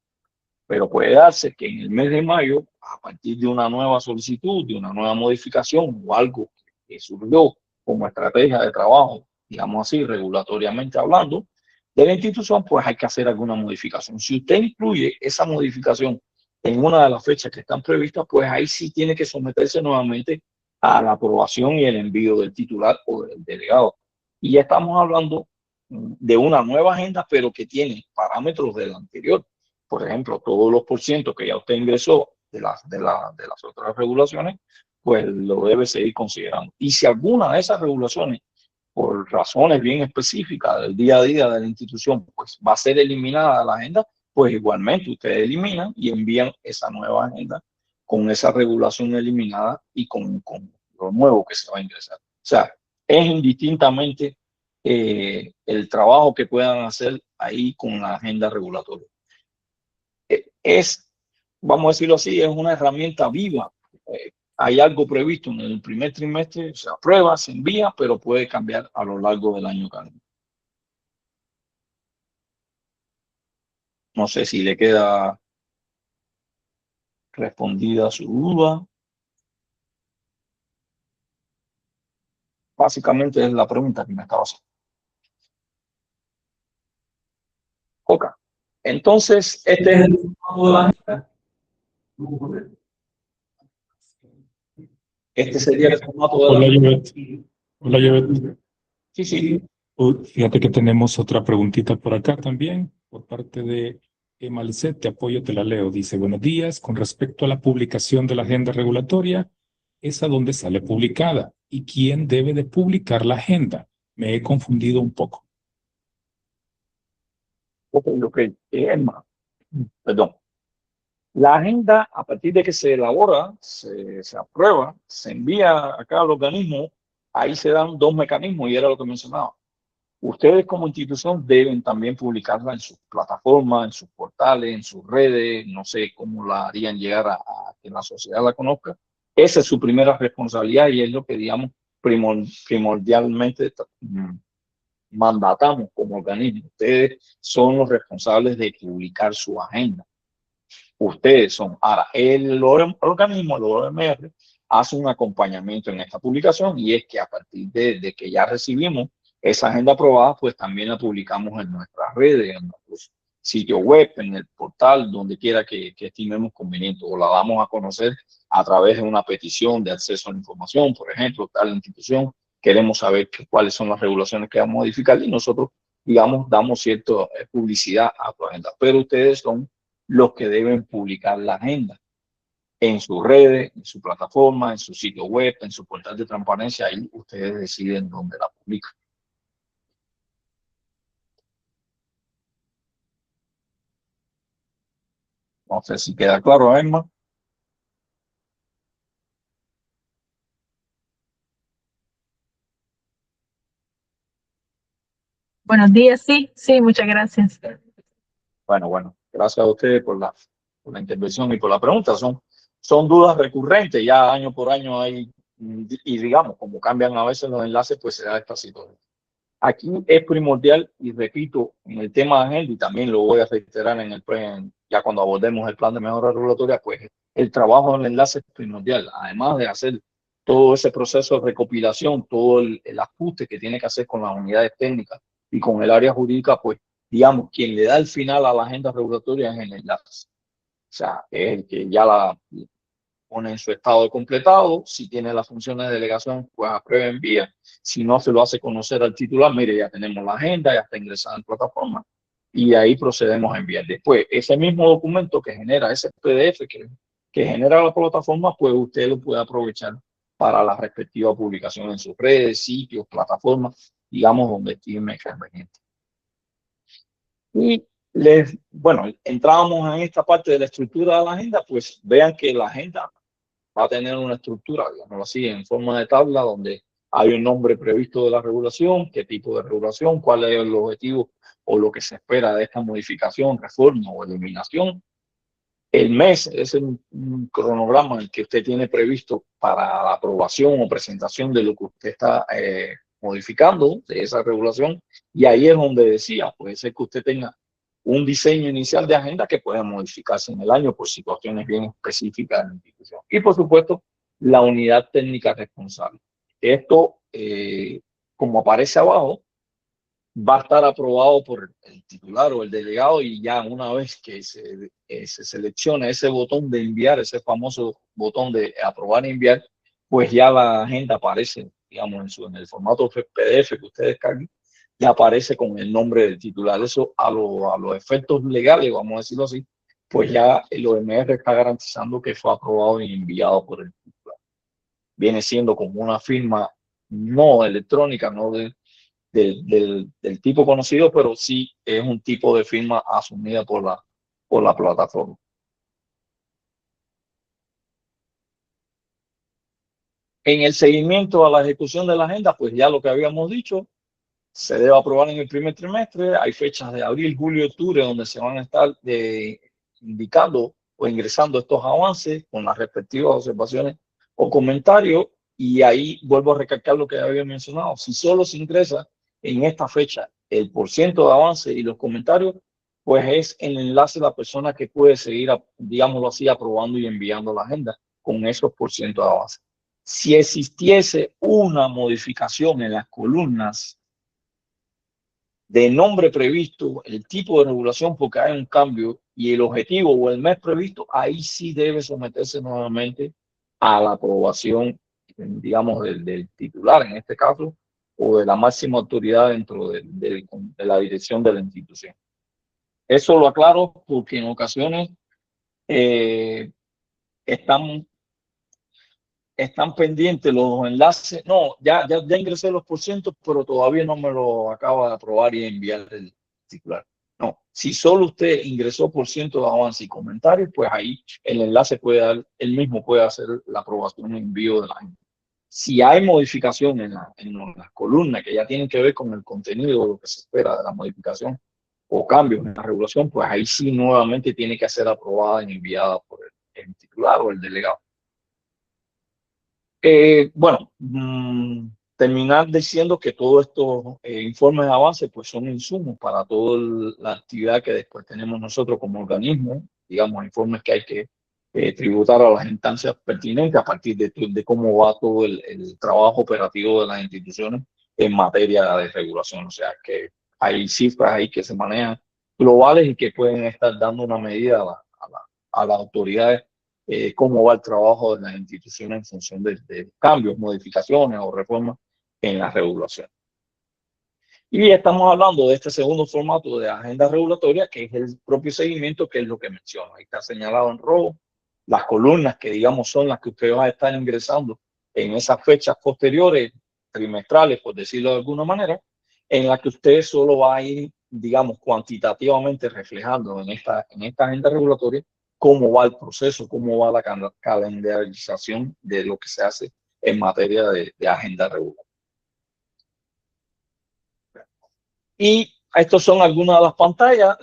Pero puede darse que en el mes de mayo, a partir de una nueva solicitud, de una nueva modificación o algo que surgió como estrategia de trabajo, digamos así, regulatoriamente hablando, de la institución, pues hay que hacer alguna modificación. Si usted incluye esa modificación en una de las fechas que están previstas, pues ahí sí tiene que someterse nuevamente a la aprobación y el envío del titular o del delegado. Y ya estamos hablando de una nueva agenda, pero que tiene parámetros de la anterior. Por ejemplo, todos los porcientos que ya usted ingresó de las otras regulaciones, pues lo debe seguir considerando. Y si alguna de esas regulaciones, por razones bien específicas del día a día de la institución, pues va a ser eliminada de la agenda, pues igualmente ustedes eliminan y envían esa nueva agenda con esa regulación eliminada y con lo nuevo que se va a ingresar. O sea, es indistintamente el trabajo que puedan hacer ahí con la agenda regulatoria. Es, vamos a decirlo así, es una herramienta viva. Hay algo previsto en el primer trimestre, se aprueba, se envía, pero puede cambiar a lo largo del año calendario. No sé si le queda respondida su duda. Básicamente es la pregunta que me estaba haciendo. Ok. Entonces, este es el formato de la agenda. Este sería el formato de la Hola, agenda. Yvette. Hola, Yvette. Sí, sí. Fíjate que tenemos otra preguntita por acá también, por parte de Emma Lisset. Te apoyo, te la leo. Dice, buenos días. Con respecto a la publicación de la agenda regulatoria, ¿esa dónde sale publicada? ¿Y quién debe de publicar la agenda? Me he confundido un poco. Ok. Emma, perdón. La agenda, a partir de que se elabora, se aprueba, se envía acá al organismo, ahí se dan 2 mecanismos y era lo que mencionaba. Ustedes como institución deben también publicarla en sus plataformas, en sus portales, en sus redes, no sé cómo la harían llegar a que la sociedad la conozca. Esa es su primera responsabilidad y es lo que, digamos, primordialmente mandatamos como organismo. Ustedes son los responsables de publicar su agenda. Ustedes son. Ahora, el organismo, el OMR, hace un acompañamiento en esta publicación y es que a partir de que ya recibimos esa agenda aprobada, pues también la publicamos en nuestras redes, en nuestros sitios web, en el portal, donde quiera que estimemos conveniente, o la damos a conocer a través de una petición de acceso a la información, por ejemplo, tal institución, queremos saber cuáles son las regulaciones que vamos a modificar y nosotros, digamos, damos cierta publicidad a tu agenda, pero ustedes son los que deben publicar la agenda en sus redes, en su plataforma, en su sitio web, en su portal de transparencia. Ahí ustedes deciden dónde la publican. No sé si queda claro, Emma. Buenos días, sí, muchas gracias. Bueno, gracias a ustedes por la intervención y por la pregunta. Son dudas recurrentes, ya año por año hay, y digamos, como cambian a veces los enlaces, pues se da esta situación. Aquí es primordial, y repito, en el tema de agenda, y también lo voy a reiterar en el plan, ya cuando abordemos el plan de mejora regulatoria, pues el trabajo en el enlace es primordial. Además de hacer todo ese proceso de recopilación, todo el ajuste que tiene que hacer con las unidades técnicas y con el área jurídica, pues digamos, quien le da el final a la agenda regulatoria es el enlace. O sea, es el que ya la pone en su estado de completado. Si tiene las funciones de delegación, pues aprueba, envía. Si no, se lo hace conocer al titular. Mire, ya tenemos la agenda, ya está ingresada en plataforma. Y ahí procedemos a enviar. Después, ese mismo documento que genera ese PDF que genera la plataforma, pues usted lo puede aprovechar para la respectiva publicación en sus redes, sitios, plataformas, digamos, donde estime conveniente. Y bueno, entrábamos en esta parte de la estructura de la agenda, pues vean que la agenda va a tener una estructura, digámoslo así, en forma de tabla donde hay un nombre previsto de la regulación, qué tipo de regulación, cuál es el objetivo o lo que se espera de esta modificación, reforma o eliminación. El mes es un cronograma en que usted tiene previsto para la aprobación o presentación de lo que usted está modificando de esa regulación. Y ahí es donde decía, puede ser que usted tenga un diseño inicial de agenda que pueda modificarse en el año por situaciones bien específicas de la institución. Y por supuesto, la unidad técnica responsable. Esto, como aparece abajo, va a estar aprobado por el titular o el delegado, y ya una vez que se selecciona ese botón de enviar, ese famoso botón de aprobar e enviar, pues ya la agenda aparece, digamos, en el formato PDF que ustedes descarguen, ya aparece con el nombre del titular. Eso a los efectos legales, vamos a decirlo así, pues ya el OMR está garantizando que fue aprobado y enviado por el titular. Viene siendo como una firma no electrónica, no del tipo conocido, pero sí es un tipo de firma asumida por la plataforma. En el seguimiento a la ejecución de la agenda, pues ya lo que habíamos dicho, se debe aprobar en el primer trimestre. Hay fechas de abril, julio, octubre, donde se van a estar indicando o ingresando estos avances con las respectivas observaciones o comentarios. Y ahí vuelvo a recalcar lo que había mencionado. Si solo se ingresa en esta fecha el % de avance y los comentarios, pues es el enlace de la persona que puede seguir, digámoslo así, aprobando y enviando la agenda con esos % de avance. Si existiese una modificación en las columnas de nombre previsto, el tipo de regulación, porque hay un cambio, y el objetivo o el mes previsto, ahí sí debe someterse nuevamente a la aprobación, digamos, del titular en este caso, o de la máxima autoridad dentro de la dirección de la institución. Eso lo aclaro porque en ocasiones están pendientes los enlaces. No, ya ingresé los %, pero todavía no me lo acaba de aprobar y enviar el titular. No, si solo usted ingresó % de avance y comentarios, pues ahí el enlace puede dar, él mismo puede hacer la aprobación y envío de la agenda. Si hay modificación en las columnas que ya tienen que ver con el contenido, lo que se espera de la modificación o cambios en la regulación, pues ahí sí nuevamente tiene que ser aprobada y enviada por el titular o el delegado. Bueno, terminar diciendo que todos estos informes de avance pues son insumos para toda la actividad que después tenemos nosotros como organismo, digamos, informes que hay que tributar a las instancias pertinentes a partir de cómo va todo el trabajo operativo de las instituciones en materia de regulación. O sea, que hay cifras ahí que se manejan globales y que pueden estar dando una medida a las autoridades, cómo va el trabajo de las instituciones en función de cambios, modificaciones o reformas en la regulación. Y estamos hablando de este segundo formato de agenda regulatoria, que es el propio seguimiento, que es lo que menciono. Ahí está señalado en rojo las columnas que, digamos, son las que ustedes van a estar ingresando en esas fechas posteriores, trimestrales, por decirlo de alguna manera, en la que usted solo va a ir, digamos, cuantitativamente reflejando en esta agenda regulatoria cómo va el proceso, cómo va la calendarización de lo que se hace en materia de agenda regulatoria. Y estas son algunas de las pantallas.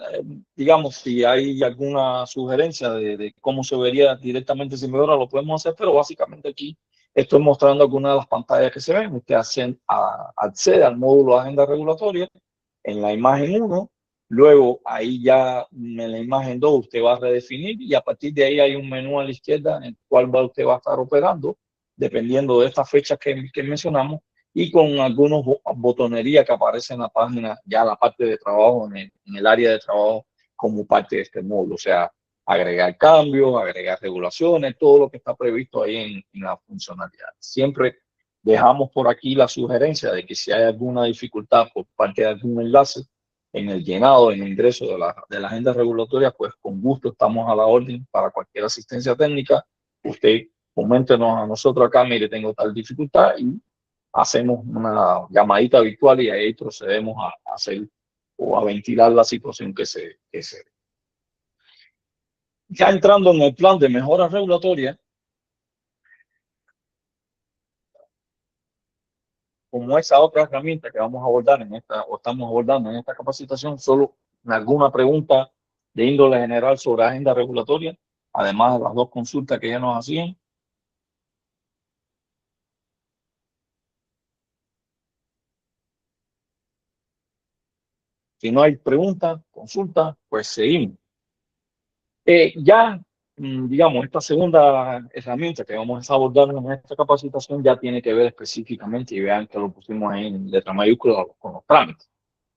Digamos, si hay alguna sugerencia de cómo se vería directamente sin mejora, lo podemos hacer, pero básicamente aquí estoy mostrando algunas de las pantallas que se ven. Usted accede al módulo de agenda regulatoria en la imagen 1. Luego, ahí ya en la imagen 2 usted va a redefinir, y a partir de ahí hay un menú a la izquierda en el cual usted va a estar operando dependiendo de estas fechas que mencionamos, y con algunos botonería que aparece en la página, ya la parte de trabajo, en el área de trabajo, como parte de este módulo. O sea, agregar cambios, agregar regulaciones, todo lo que está previsto ahí en la funcionalidad. Siempre dejamos por aquí la sugerencia de que si hay alguna dificultad por parte de algún enlace en el llenado, en el ingreso de la agenda regulatoria, pues con gusto estamos a la orden para cualquier asistencia técnica. Usted coméntenos a nosotros acá, mire, tengo tal dificultad, y hacemos una llamadita virtual y ahí procedemos a hacer o a ventilar la situación que se Ya entrando en el plan de mejora regulatoria, como esa otra herramienta que vamos a abordar en esta, o estamos abordando en esta capacitación, solo alguna pregunta de índole general sobre agenda regulatoria, además de las dos consultas que ya nos hacían. Si no hay preguntas, consultas, pues seguimos. Digamos, esta segunda herramienta que vamos a abordar en esta capacitación ya tiene que ver específicamente, y vean que lo pusimos ahí en letra mayúscula, con los trámites.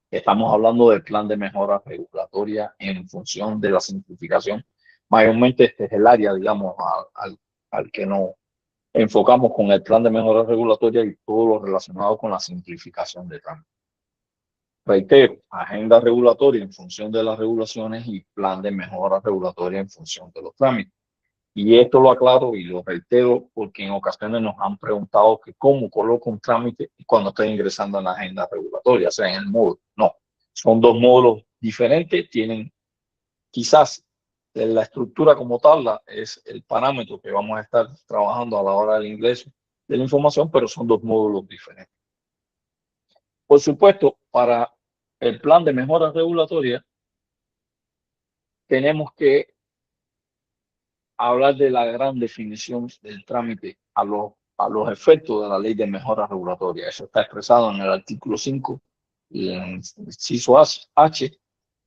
Estamos hablando del plan de mejora regulatoria en función de la simplificación. Mayormente este es el área, digamos, al que nos enfocamos con el plan de mejora regulatoria y todo lo relacionado con la simplificación de trámites. Reitero, agenda regulatoria en función de las regulaciones y plan de mejora regulatoria en función de los trámites. Y esto lo aclaro y lo reitero porque en ocasiones nos han preguntado que cómo coloco un trámite cuando estoy ingresando en la agenda regulatoria, o sea, en el módulo. No, son dos módulos diferentes, tienen quizás la estructura como tal, es el parámetro que vamos a estar trabajando a la hora del ingreso de la información, pero son dos módulos diferentes. Por supuesto, para el plan de mejora regulatoria, tenemos que hablar de la gran definición del trámite a los efectos de la ley de mejora regulatoria. Eso está expresado en el artículo 5 y en el inciso H,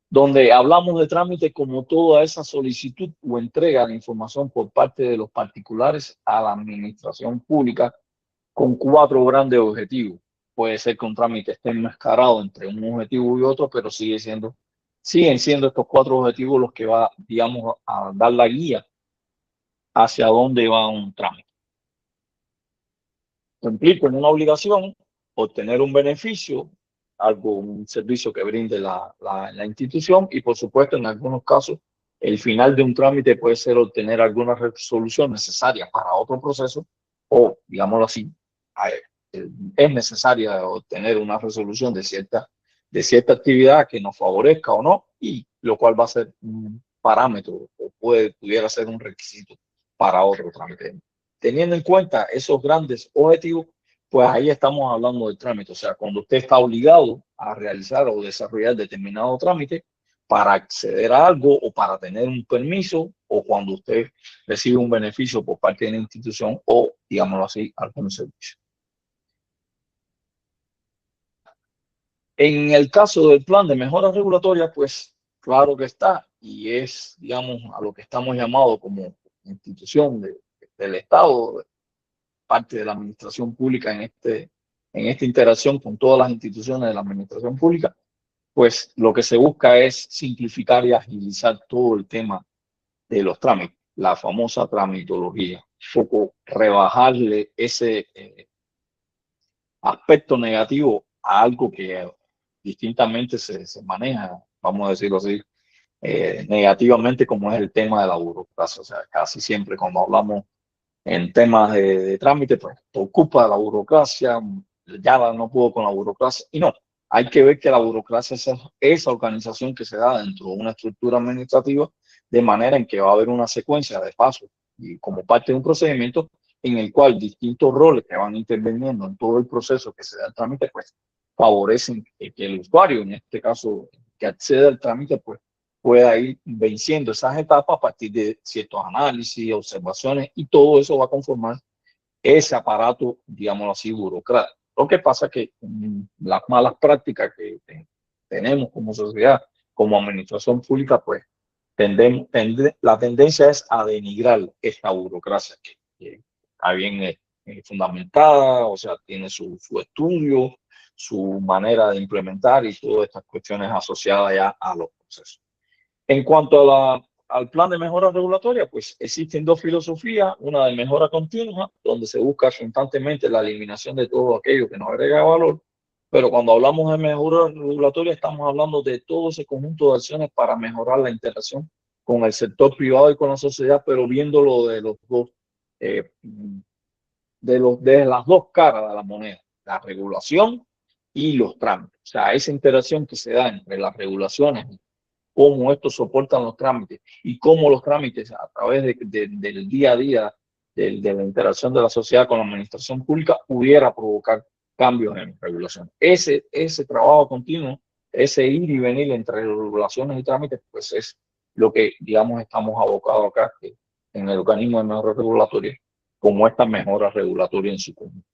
donde hablamos de trámite como toda esa solicitud o entrega de información por parte de los particulares a la administración pública con 4 grandes objetivos. Puede ser que un trámite esté enmascarado entre un objetivo y otro, pero siguen siendo estos 4 objetivos los que va, digamos, a dar la guía hacia dónde va un trámite. Cumplir con una obligación, obtener un beneficio, un servicio que brinde la institución, y por supuesto en algunos casos el final de un trámite puede ser obtener alguna resolución necesaria para otro proceso, o digámoslo así, es necesaria obtener una resolución de cierta actividad que nos favorezca o no, y lo cual va a ser un parámetro o pudiera ser un requisito para otro trámite. Teniendo en cuenta esos grandes objetivos, pues ahí estamos hablando del trámite. O sea, cuando usted está obligado a realizar o desarrollar determinado trámite para acceder a algo o para tener un permiso, o cuando usted recibe un beneficio por parte de la institución o, digámoslo así, algún servicio. En el caso del plan de mejora regulatoria, pues claro que está, y es, digamos, a lo que estamos llamados como institución del Estado, parte de la administración pública en esta interacción con todas las instituciones de la administración pública, pues lo que se busca es simplificar y agilizar todo el tema de los trámites, la famosa tramitología, un poco rebajarle ese aspecto negativo a algo que distintamente se maneja, vamos a decirlo así, negativamente, como es el tema de la burocracia. O sea, casi siempre cuando hablamos en temas de trámite, pues te ocupa la burocracia, ya no puedo con la burocracia. Y no, hay que ver que la burocracia es esa organización que se da dentro de una estructura administrativa, de manera en que va a haber una secuencia de pasos y como parte de un procedimiento en el cual distintos roles que van interviniendo en todo el proceso que se da el trámite, pues favorecen que el usuario, en este caso que accede al trámite, pues pueda ir venciendo esas etapas a partir de ciertos análisis, observaciones, y todo eso va a conformar ese aparato, digámoslo así, burocrático. Lo que pasa es que las malas prácticas que tenemos como sociedad, como administración pública, pues la tendencia es a denigrar esta burocracia que está bien fundamentada, o sea, tiene su estudio, su manera de implementar y todas estas cuestiones asociadas ya a los procesos. En cuanto al plan de mejora regulatoria, pues existen dos filosofías, una de mejora continua, donde se busca constantemente la eliminación de todo aquello que no agrega valor, pero cuando hablamos de mejora regulatoria estamos hablando de todo ese conjunto de acciones para mejorar la interacción con el sector privado y con la sociedad, pero viéndolo de los dos, de las dos caras de la moneda, la regulación y los trámites. O sea, esa interacción que se da entre las regulaciones, cómo estos soportan los trámites y cómo los trámites a través del día a día, de la interacción de la sociedad con la administración pública, pudiera provocar cambios en regulación. Ese trabajo continuo, ese ir y venir entre regulaciones y trámites, pues es lo que, digamos, estamos abocados acá en el organismo de mejora regulatoria, como esta mejora regulatoria en su conjunto.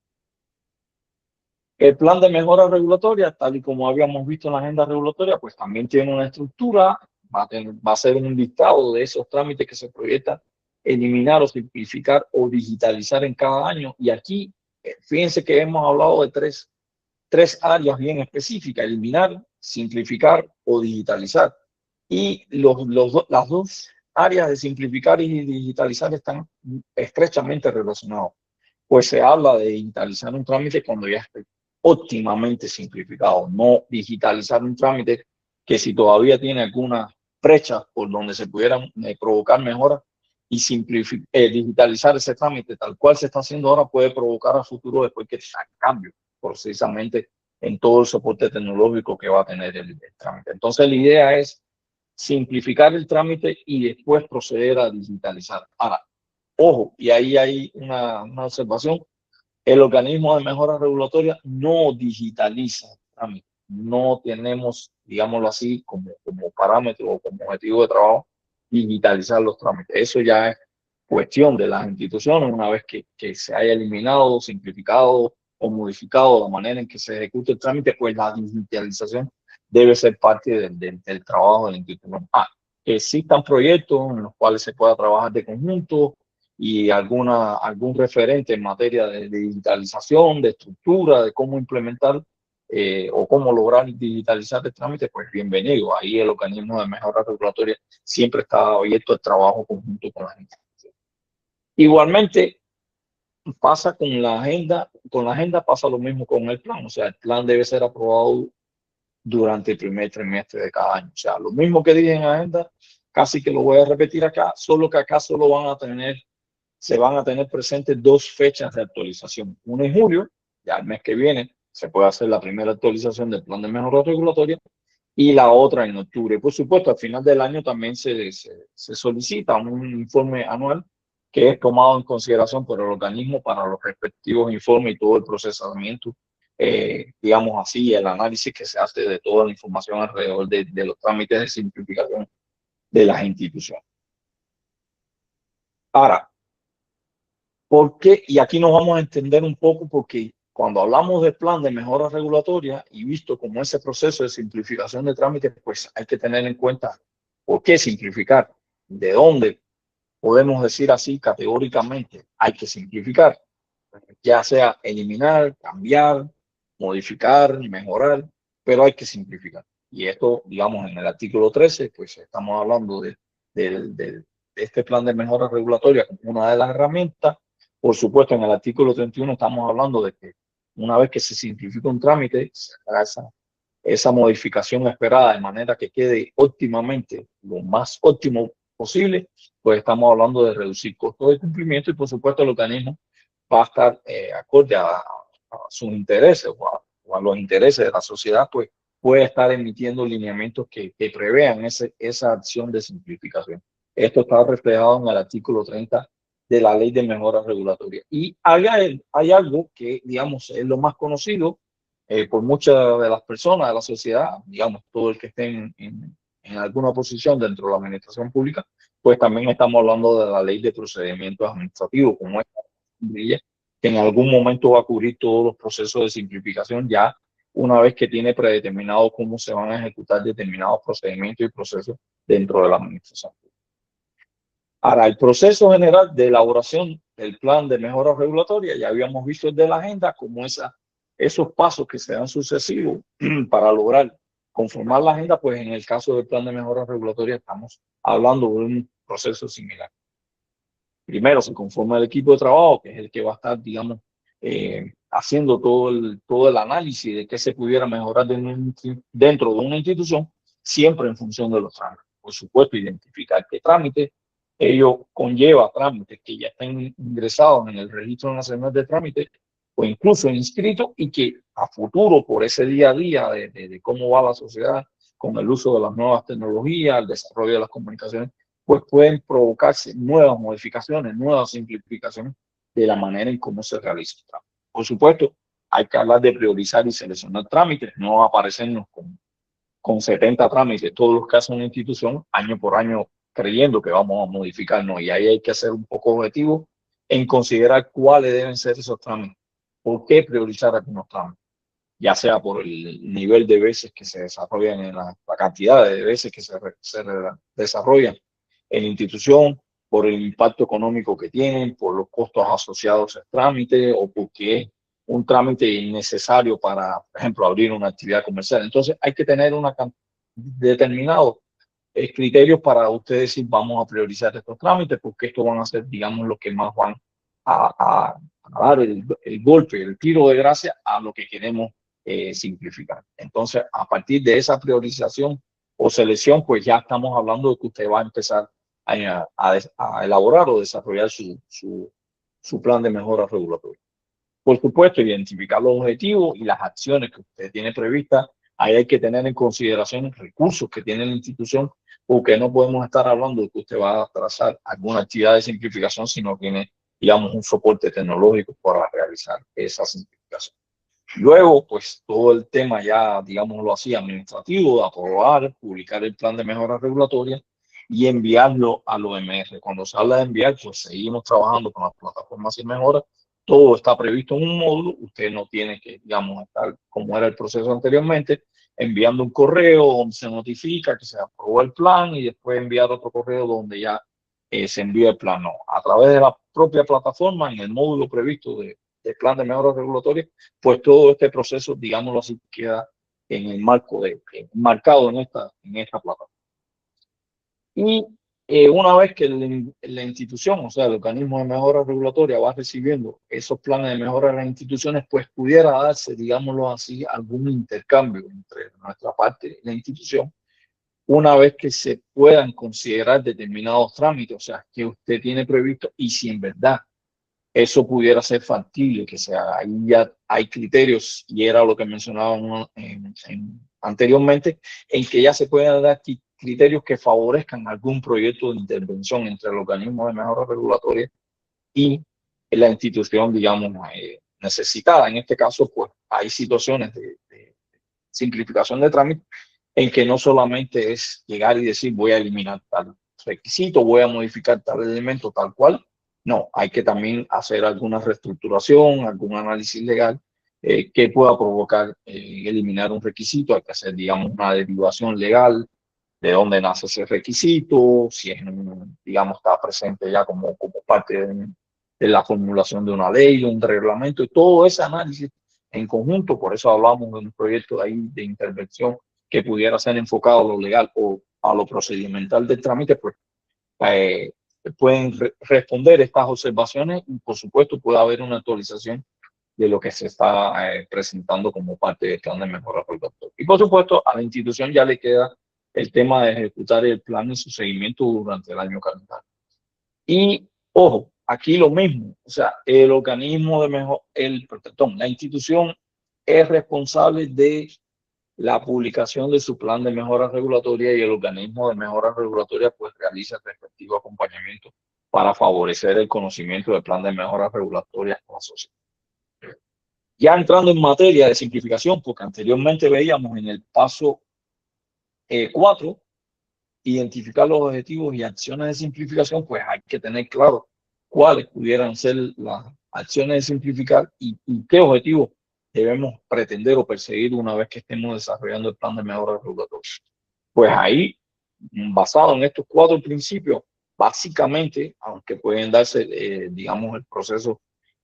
El plan de mejora regulatoria, tal y como habíamos visto en la agenda regulatoria, pues también tiene una estructura, va a ser un listado de esos trámites que se proyectan eliminar o simplificar o digitalizar en cada año. Y aquí, fíjense que hemos hablado de tres áreas bien específicas: eliminar, simplificar o digitalizar. Y las dos áreas de simplificar y digitalizar están estrechamente relacionadas. Pues se habla de digitalizar un trámite cuando ya esté óptimamente simplificado, no digitalizar un trámite que si todavía tiene alguna brecha por donde se pudieran provocar mejoras, y digitalizar ese trámite tal cual se está haciendo ahora puede provocar a futuro después que se haga cambio precisamente en todo el soporte tecnológico que va a tener el trámite. Entonces la idea es simplificar el trámite y después proceder a digitalizar. Ahora, ojo, y ahí hay una observación: el organismo de mejora regulatoria no digitaliza trámites. No tenemos, digámoslo así, como parámetro o como objetivo de trabajo, digitalizar los trámites. Eso ya es cuestión de las instituciones, una vez que se haya eliminado, simplificado o modificado la manera en que se ejecuta el trámite, pues la digitalización debe ser parte del trabajo de la institución. Que existan proyectos en los cuales se pueda trabajar de conjunto y algún referente en materia de digitalización, de estructura, de cómo implementar o cómo lograr digitalizar el trámite, pues bienvenido. Ahí el organismo de mejora regulatoria siempre está abierto al trabajo conjunto con las instituciones. Igualmente pasa con la agenda pasa lo mismo con el plan. O sea, el plan debe ser aprobado durante el primer trimestre de cada año. O sea, lo mismo que dije en la agenda, casi que lo voy a repetir acá, solo que acá se van a tener presentes dos fechas de actualización. Una en julio, ya el mes que viene se puede hacer la primera actualización del plan de mejora regulatoria, y la otra en octubre. Por supuesto, al final del año también se solicita un informe anual que es tomado en consideración por el organismo para los respectivos informes y todo el procesamiento, digamos así, el análisis que se hace de toda la información alrededor de los trámites de simplificación de las instituciones. Ahora, ¿por qué? Y aquí nos vamos a entender un poco, porque cuando hablamos del plan de mejora regulatoria y visto como ese proceso de simplificación de trámites, pues hay que tener en cuenta por qué simplificar, de dónde podemos decir así categóricamente hay que simplificar, ya sea eliminar, cambiar, modificar, mejorar, pero hay que simplificar. Y esto, digamos, en el artículo 13, pues estamos hablando de este plan de mejora regulatoria como una de las herramientas. Por supuesto, en el artículo 31 estamos hablando de que una vez que se simplifica un trámite, se hará esa modificación esperada de manera que quede óptimamente, lo más óptimo posible, pues estamos hablando de reducir costos de cumplimiento, y por supuesto el organismo va a estar acorde a sus intereses o a los intereses de la sociedad, pues puede estar emitiendo lineamientos que prevean esa acción de simplificación. Esto está reflejado en el artículo 30 de la Ley de Mejora Regulatoria. Y hay algo que, digamos, es lo más conocido por muchas de las personas de la sociedad, digamos, todo el que esté en alguna posición dentro de la administración pública, pues también estamos hablando de la Ley de Procedimientos Administrativos, como esta, que en algún momento va a cubrir todos los procesos de simplificación, ya una vez que tiene predeterminado cómo se van a ejecutar determinados procedimientos y procesos dentro de la administración. Ahora, el proceso general de elaboración del plan de mejora regulatoria, ya habíamos visto el de la agenda, como esos pasos que se dan sucesivos para lograr conformar la agenda, pues en el caso del plan de mejora regulatoria estamos hablando de un proceso similar. Primero se conforma el equipo de trabajo, que es el que va a estar, digamos, haciendo todo el análisis de qué se pudiera mejorar dentro de una institución, siempre en función de los trámites. Por supuesto, identificar qué trámite ello conlleva, trámites que ya estén ingresados en el Registro Nacional de Trámites o incluso inscritos, y que a futuro, por ese día a día de cómo va la sociedad con el uso de las nuevas tecnologías, el desarrollo de las comunicaciones, pues pueden provocarse nuevas modificaciones, nuevas simplificaciones de la manera en cómo se realiza el trámite. Por supuesto, hay que hablar de priorizar y seleccionar trámites, no aparecernos con 70 trámites, todos los que hace una institución, año por año, creyendo que vamos a modificarnos. Y ahí hay que ser un poco objetivo en considerar cuáles deben ser esos trámites, por qué priorizar algunos trámites, ya sea por el nivel de veces que se desarrollan, en la cantidad de veces que se desarrollan en la institución, por el impacto económico que tienen, por los costos asociados al trámite, o porque es un trámite innecesario para, por ejemplo, abrir una actividad comercial. Entonces hay que tener determinados criterios para ustedes decir, vamos a priorizar estos trámites, porque estos van a ser, digamos, los que más van a dar el golpe, el tiro de gracia a lo que queremos simplificar. Entonces, a partir de esa priorización o selección, pues ya estamos hablando de que usted va a empezar a elaborar o desarrollar su plan de mejora regulatoria. Por supuesto, identificar los objetivos y las acciones que usted tiene previstas. Ahí hay que tener en consideración los recursos que tiene la institución, porque no podemos estar hablando de que usted va a trazar alguna actividad de simplificación si no tiene, digamos, un soporte tecnológico para realizar esa simplificación. Luego, pues todo el tema ya, digámoslo así, administrativo, de aprobar, publicar el plan de mejora regulatoria y enviarlo a la OMR. Cuando se habla de enviar, pues seguimos trabajando con las plataformas y mejora. Todo está previsto en un módulo. Usted no tiene que, digamos, estar como era el proceso anteriormente, enviando un correo donde se notifica que se aprobó el plan y después enviar otro correo donde ya se envía el plan. No, a través de la propia plataforma, en el módulo previsto del plan de mejora regulatoria, pues todo este proceso, digámoslo así, queda en el marco marcado en esta plataforma. Y una vez que la institución, o sea, el organismo de mejora regulatoria, va recibiendo esos planes de mejora de las instituciones, pues pudiera darse, digámoslo así, algún intercambio entre nuestra parte y la institución, una vez que se puedan considerar determinados trámites, o sea, que usted tiene previsto, y si en verdad eso pudiera ser factible, que sea, ahí ya hay criterios, y era lo que mencionábamos anteriormente, en que ya se pueden dar criterios que favorezcan algún proyecto de intervención entre el organismo de mejora regulatoria y la institución, digamos, necesitada. En este caso, pues hay situaciones de simplificación de trámite en que no solamente es llegar y decir voy a eliminar tal requisito, voy a modificar tal elemento tal cual. No, hay que también hacer alguna reestructuración, algún análisis legal que pueda provocar eliminar un requisito. Hay que hacer, digamos, una derivación legal de dónde nace ese requisito, si es, digamos, está presente ya como parte de la formulación de una ley, de un reglamento, y todo ese análisis en conjunto. Por eso hablamos de un proyecto de, ahí, de intervención que pudiera ser enfocado a lo legal o a lo procedimental del trámite, pues pueden responder estas observaciones, y por supuesto puede haber una actualización de lo que se está presentando como parte del plan de mejora regulatoria. Y por supuesto a la institución ya le queda el tema de ejecutar el plan y su seguimiento durante el año calendario. Y ojo, aquí lo mismo, o sea, el organismo de la institución es responsable de la publicación de su plan de mejora regulatoria, y el organismo de mejora regulatoria pues realiza el respectivo acompañamiento para favorecer el conocimiento del plan de mejora regulatoria a la sociedad. Ya entrando en materia de simplificación, porque anteriormente veíamos en el paso 4, identificar los objetivos y acciones de simplificación, pues hay que tener claro cuáles pudieran ser las acciones de simplificar y qué objetivos debemos pretender o perseguir una vez que estemos desarrollando el plan de mejora regulatoria. Pues ahí, basado en estos 4 principios, básicamente, aunque pueden darse, digamos, el proceso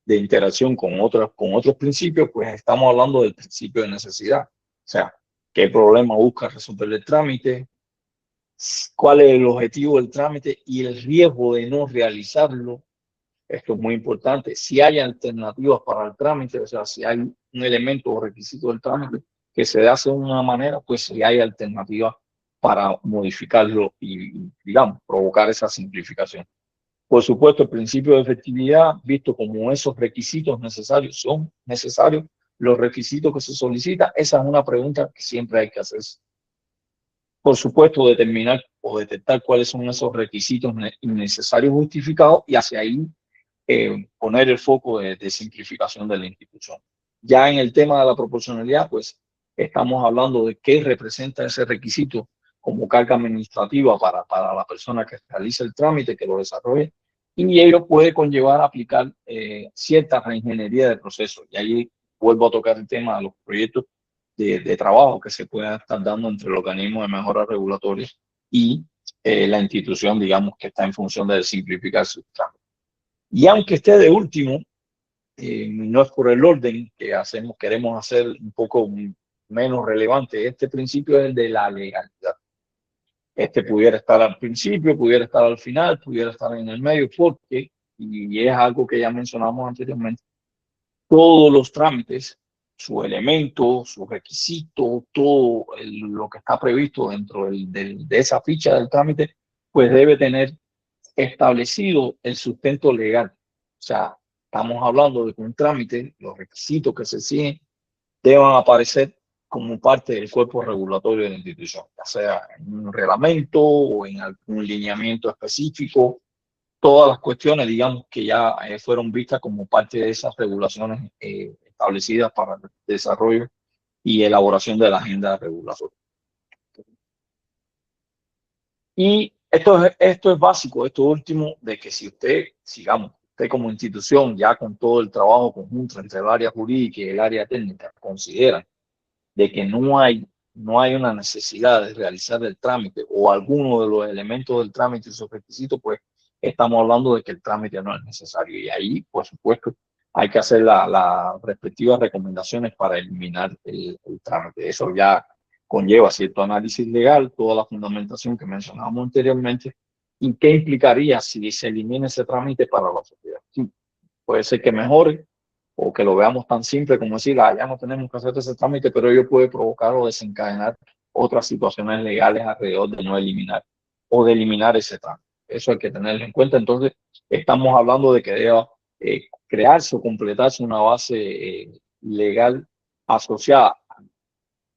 de interacción con otros principios, pues estamos hablando del principio de necesidad. O sea, qué problema busca resolver el trámite, cuál es el objetivo del trámite y el riesgo de no realizarlo. Esto es muy importante. Si hay alternativas para el trámite, o sea, si hay un elemento o requisito del trámite que se hace de una manera, pues si hay alternativas para modificarlo y, digamos, provocar esa simplificación. Por supuesto, el principio de efectividad, visto como esos requisitos necesarios, son necesarios los requisitos que se solicitan. Esa es una pregunta que siempre hay que hacerse. Por supuesto, determinar o detectar cuáles son esos requisitos innecesarios justificados y hacia ahí poner el foco de simplificación de la institución. Ya en el tema de la proporcionalidad, pues estamos hablando de qué representa ese requisito como carga administrativa para la persona que realiza el trámite, que lo desarrolle, y ello puede conllevar a aplicar cierta reingeniería de procesos. Y ahí vuelvo a tocar el tema de los proyectos de trabajo que se puedan estar dando entre el organismo de mejora regulatoria y la institución, digamos, que está en función de simplificar sus trámites. Y aunque esté de último, no es por el orden que queremos hacer un poco menos relevante. Este principio es el de la legalidad. Este pudiera estar al principio, pudiera estar al final, pudiera estar en el medio, porque, y es algo que ya mencionamos anteriormente, todos los trámites, su elemento, su requisito, todo lo que está previsto dentro de esa ficha del trámite, pues debe tener establecido el sustento legal. O sea, estamos hablando de que un trámite, los requisitos que se siguen, deban aparecer como parte del cuerpo regulatorio de la institución, ya sea en un reglamento o en algún lineamiento específico. Todas las cuestiones, digamos, que ya fueron vistas como parte de esas regulaciones establecidas para el desarrollo y elaboración de la agenda regulatoria. Y esto es básico, esto último, de que si usted, sigamos, usted como institución, ya con todo el trabajo conjunto entre el área jurídica y el área técnica, considera de que no hay una necesidad de realizar el trámite o alguno de los elementos del trámite y sus requisitos, pues estamos hablando de que el trámite no es necesario. Y ahí, por supuesto, hay que hacer las respectivas recomendaciones para eliminar el trámite. Eso ya conlleva cierto análisis legal, toda la fundamentación que mencionábamos anteriormente, y qué implicaría si se elimina ese trámite para la sociedad. Sí, puede ser que mejore, o que lo veamos tan simple como decir, ya no tenemos que hacer ese trámite, pero ello puede provocar o desencadenar otras situaciones legales alrededor de no eliminar o de eliminar ese trámite. Eso hay que tenerlo en cuenta. Entonces, estamos hablando de que deba crearse o completarse una base legal asociada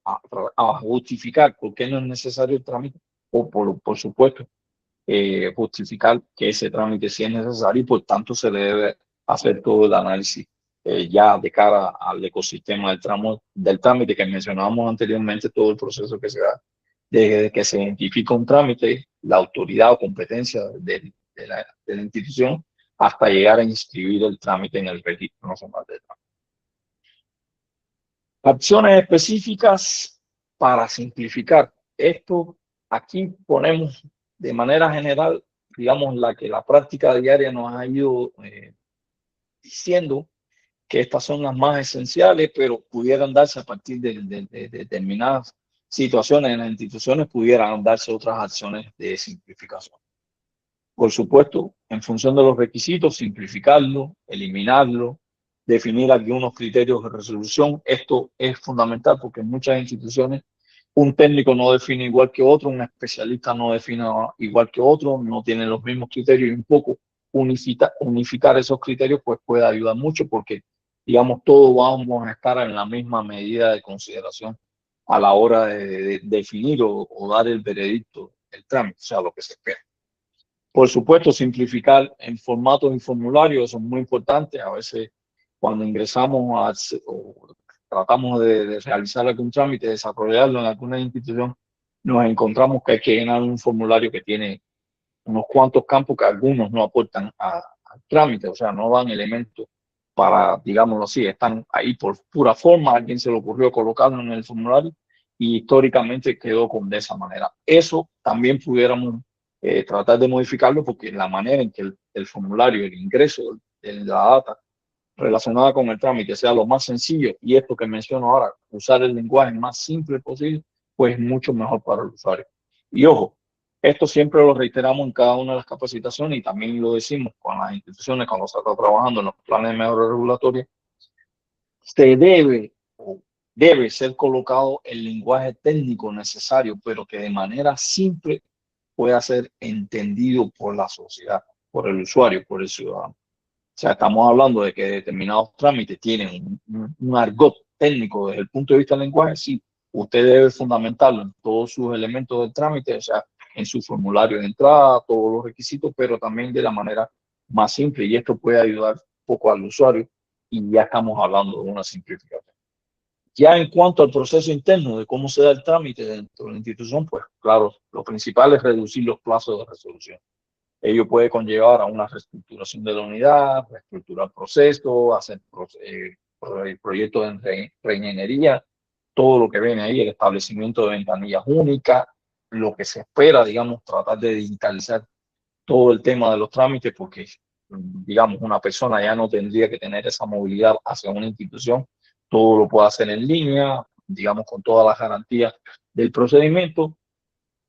a justificar por qué no es necesario el trámite o, por supuesto, justificar que ese trámite sí es necesario y por tanto se le debe hacer todo el análisis ya de cara al ecosistema del trámite que mencionábamos anteriormente, todo el proceso que se da desde que se identifica un trámite, la autoridad o competencia de la institución, hasta llegar a inscribir el trámite en el registro nacional de trámite. Acciones específicas para simplificar. Esto aquí ponemos de manera general, digamos, la que la práctica diaria nos ha ido diciendo que estas son las más esenciales, pero pudieran darse a partir de determinadas situaciones en las instituciones, pudieran darse otras acciones de simplificación. Por supuesto, en función de los requisitos, simplificarlo, eliminarlo, definir algunos criterios de resolución. Esto es fundamental porque en muchas instituciones un técnico no define igual que otro, un especialista no define igual que otro, no tienen los mismos criterios y un poco unificar esos criterios pues puede ayudar mucho porque, digamos, todos vamos a estar en la misma medida de consideración a la hora de definir o dar el veredicto del trámite, o sea, lo que se espera. Por supuesto, simplificar en formatos y formularios, eso es muy importante. A veces cuando ingresamos o tratamos de realizar algún trámite, desarrollarlo en alguna institución, nos encontramos que hay que llenar un formulario que tiene unos cuantos campos que algunos no aportan al trámite, o sea, no dan elementos para, digámoslo así, están ahí por pura forma, a alguien se le ocurrió colocarlo en el formulario y históricamente quedó de esa manera. Eso también pudiéramos tratar de modificarlo, porque la manera en que el formulario, el ingreso de la data relacionada con el trámite sea lo más sencillo, y esto que menciono ahora, usar el lenguaje más simple posible, pues mucho mejor para el usuario. Y ojo, esto siempre lo reiteramos en cada una de las capacitaciones y también lo decimos con las instituciones cuando se está trabajando en los planes de mejora regulatoria. Se debe ser colocado el lenguaje técnico necesario, pero que de manera simple pueda ser entendido por la sociedad, por el usuario, por el ciudadano. O sea, estamos hablando de que determinados trámites tienen un argot técnico desde el punto de vista del lenguaje. Sí, usted debe fundamentarlo en todos sus elementos del trámite, o sea, en su formulario de entrada, todos los requisitos, pero también de la manera más simple. Y esto puede ayudar un poco al usuario y ya estamos hablando de una simplificación. Ya en cuanto al proceso interno de cómo se da el trámite dentro de la institución, pues claro, lo principal es reducir los plazos de resolución. Ello puede conllevar a una reestructuración de la unidad, reestructurar procesos, hacer proyectos de reingeniería, todo lo que viene ahí, el establecimiento de ventanillas únicas, lo que se espera, digamos, tratar de digitalizar todo el tema de los trámites, porque, digamos, una persona ya no tendría que tener esa movilidad hacia una institución, todo lo puede hacer en línea, digamos, con todas las garantías del procedimiento,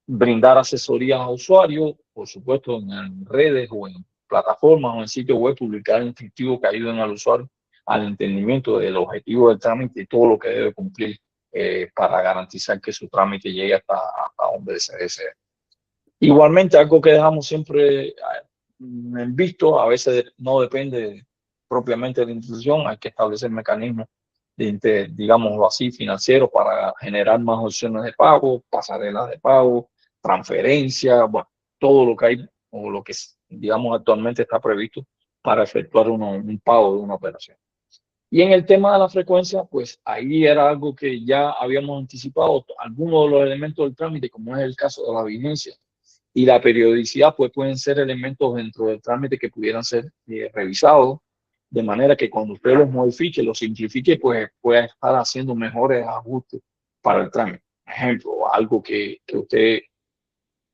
brindar asesorías a usuarios, por supuesto, en redes o en plataformas o en sitios web, publicar instructivos que ayuden al usuario al entendimiento del objetivo del trámite y todo lo que debe cumplir para garantizar que su trámite llegue hasta donde se desea. Igualmente, algo que dejamos siempre en visto, a veces no depende propiamente de la institución, hay que establecer mecanismos, digámoslo así, financieros para generar más opciones de pago, pasarelas de pago, transferencias, bueno, todo lo que hay o lo que, digamos, actualmente está previsto para efectuar un pago de una operación. Y en el tema de la frecuencia, pues ahí era algo que ya habíamos anticipado, algunos de los elementos del trámite, como es el caso de la vigencia y la periodicidad, pues pueden ser elementos dentro del trámite que pudieran ser revisados, de manera que cuando usted los modifique, los simplifique, pues pueda estar haciendo mejores ajustes para el trámite. Por ejemplo, algo que usted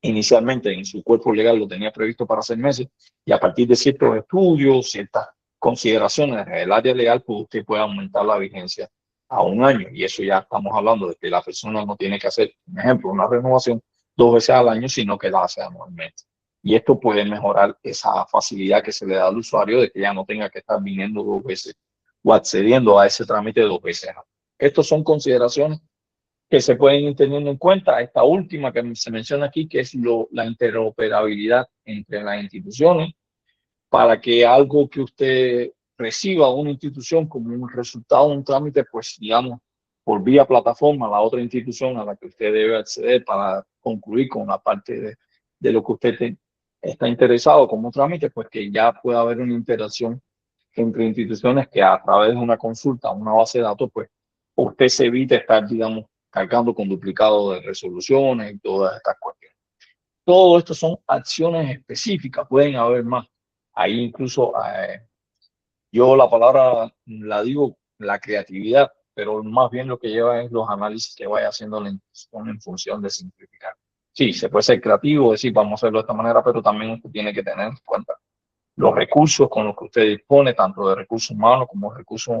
inicialmente en su cuerpo legal lo tenía previsto para 6 meses, y a partir de ciertos estudios, ciertas consideraciones del área legal, pues usted puede aumentar la vigencia a 1 año. Y eso ya estamos hablando de que la persona no tiene que hacer, por ejemplo, una renovación 2 veces al año, sino que la hace anualmente. Y esto puede mejorar esa facilidad que se le da al usuario de que ya no tenga que estar viniendo 2 veces o accediendo a ese trámite 2 veces. Estas son consideraciones que se pueden ir teniendo en cuenta. Esta última que se menciona aquí, que es la interoperabilidad entre las instituciones, para que algo que usted reciba de una institución como un resultado de un trámite, pues digamos, por vía plataforma, la otra institución a la que usted debe acceder para concluir con la parte de lo que usted está interesado como trámite, pues que ya pueda haber una interacción entre instituciones que a través de una consulta, una base de datos, pues usted se evite estar, digamos, cargando con duplicado de resoluciones y todas estas cuestiones. Todo esto son acciones específicas, pueden haber más. Ahí incluso yo la palabra la digo, la creatividad, pero más bien lo que lleva es los análisis que vaya haciendo la institución en función de simplificar. Sí, se puede ser creativo, decir vamos a hacerlo de esta manera, pero también usted tiene que tener en cuenta los recursos con los que usted dispone, tanto de recursos humanos como de recursos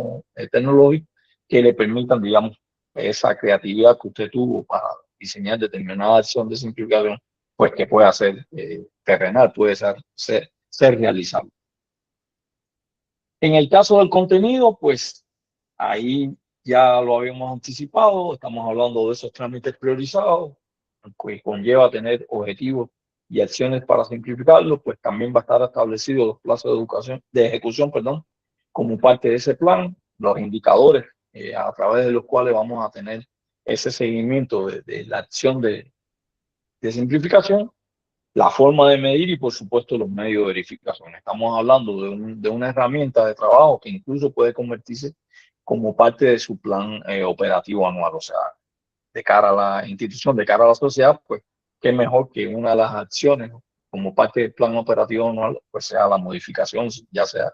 tecnológicos, que le permitan, digamos, esa creatividad que usted tuvo para diseñar determinada acción de simplificación, pues que pueda ser terrenal, puede ser realizable. En el caso del contenido, pues ahí ya lo habíamos anticipado, estamos hablando de esos trámites priorizados, que conlleva tener objetivos y acciones para simplificarlo, pues también va a estar establecido los plazos de ejecución, como parte de ese plan, los indicadores a través de los cuales vamos a tener ese seguimiento de la acción de simplificación, la forma de medir y, por supuesto, los medios de verificación. Estamos hablando de una herramienta de trabajo que incluso puede convertirse como parte de su plan operativo anual. O sea, de cara a la institución, de cara a la sociedad, pues qué mejor que una de las acciones, ¿no?, como parte del plan operativo anual, pues sea la modificación, ya sea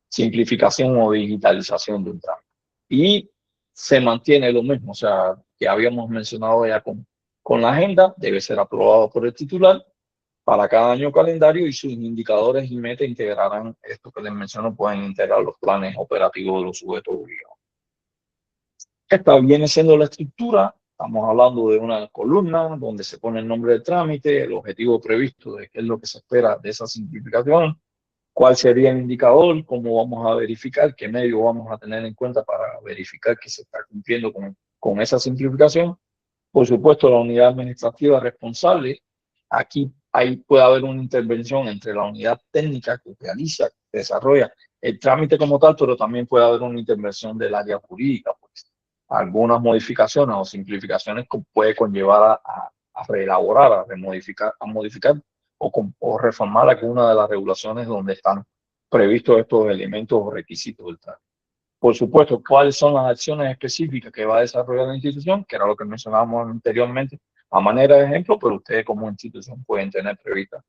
simplificación o digitalización de un trámite. Y se mantiene lo mismo, o sea, que habíamos mencionado ya con la agenda, debe ser aprobado por el titular, para cada año calendario y sus indicadores y metas integrarán esto que les menciono, pueden integrar los planes operativos de los sujetos obligados. Esta viene siendo la estructura. Estamos hablando de una columna donde se pone el nombre del trámite, el objetivo previsto de qué es lo que se espera de esa simplificación, cuál sería el indicador, cómo vamos a verificar, qué medio vamos a tener en cuenta para verificar que se está cumpliendo con esa simplificación. Por supuesto, la unidad administrativa responsable. Aquí puede haber una intervención entre la unidad técnica que realiza, que desarrolla el trámite como tal, pero también puede haber una intervención del área jurídica. Pues algunas modificaciones o simplificaciones puede conllevar a reelaborar, a modificar o reformar alguna de las regulaciones donde están previstos estos elementos o requisitos del trámite. Por supuesto, cuáles son las acciones específicas que va a desarrollar la institución, que era lo que mencionábamos anteriormente a manera de ejemplo, pero ustedes como institución pueden tener previstas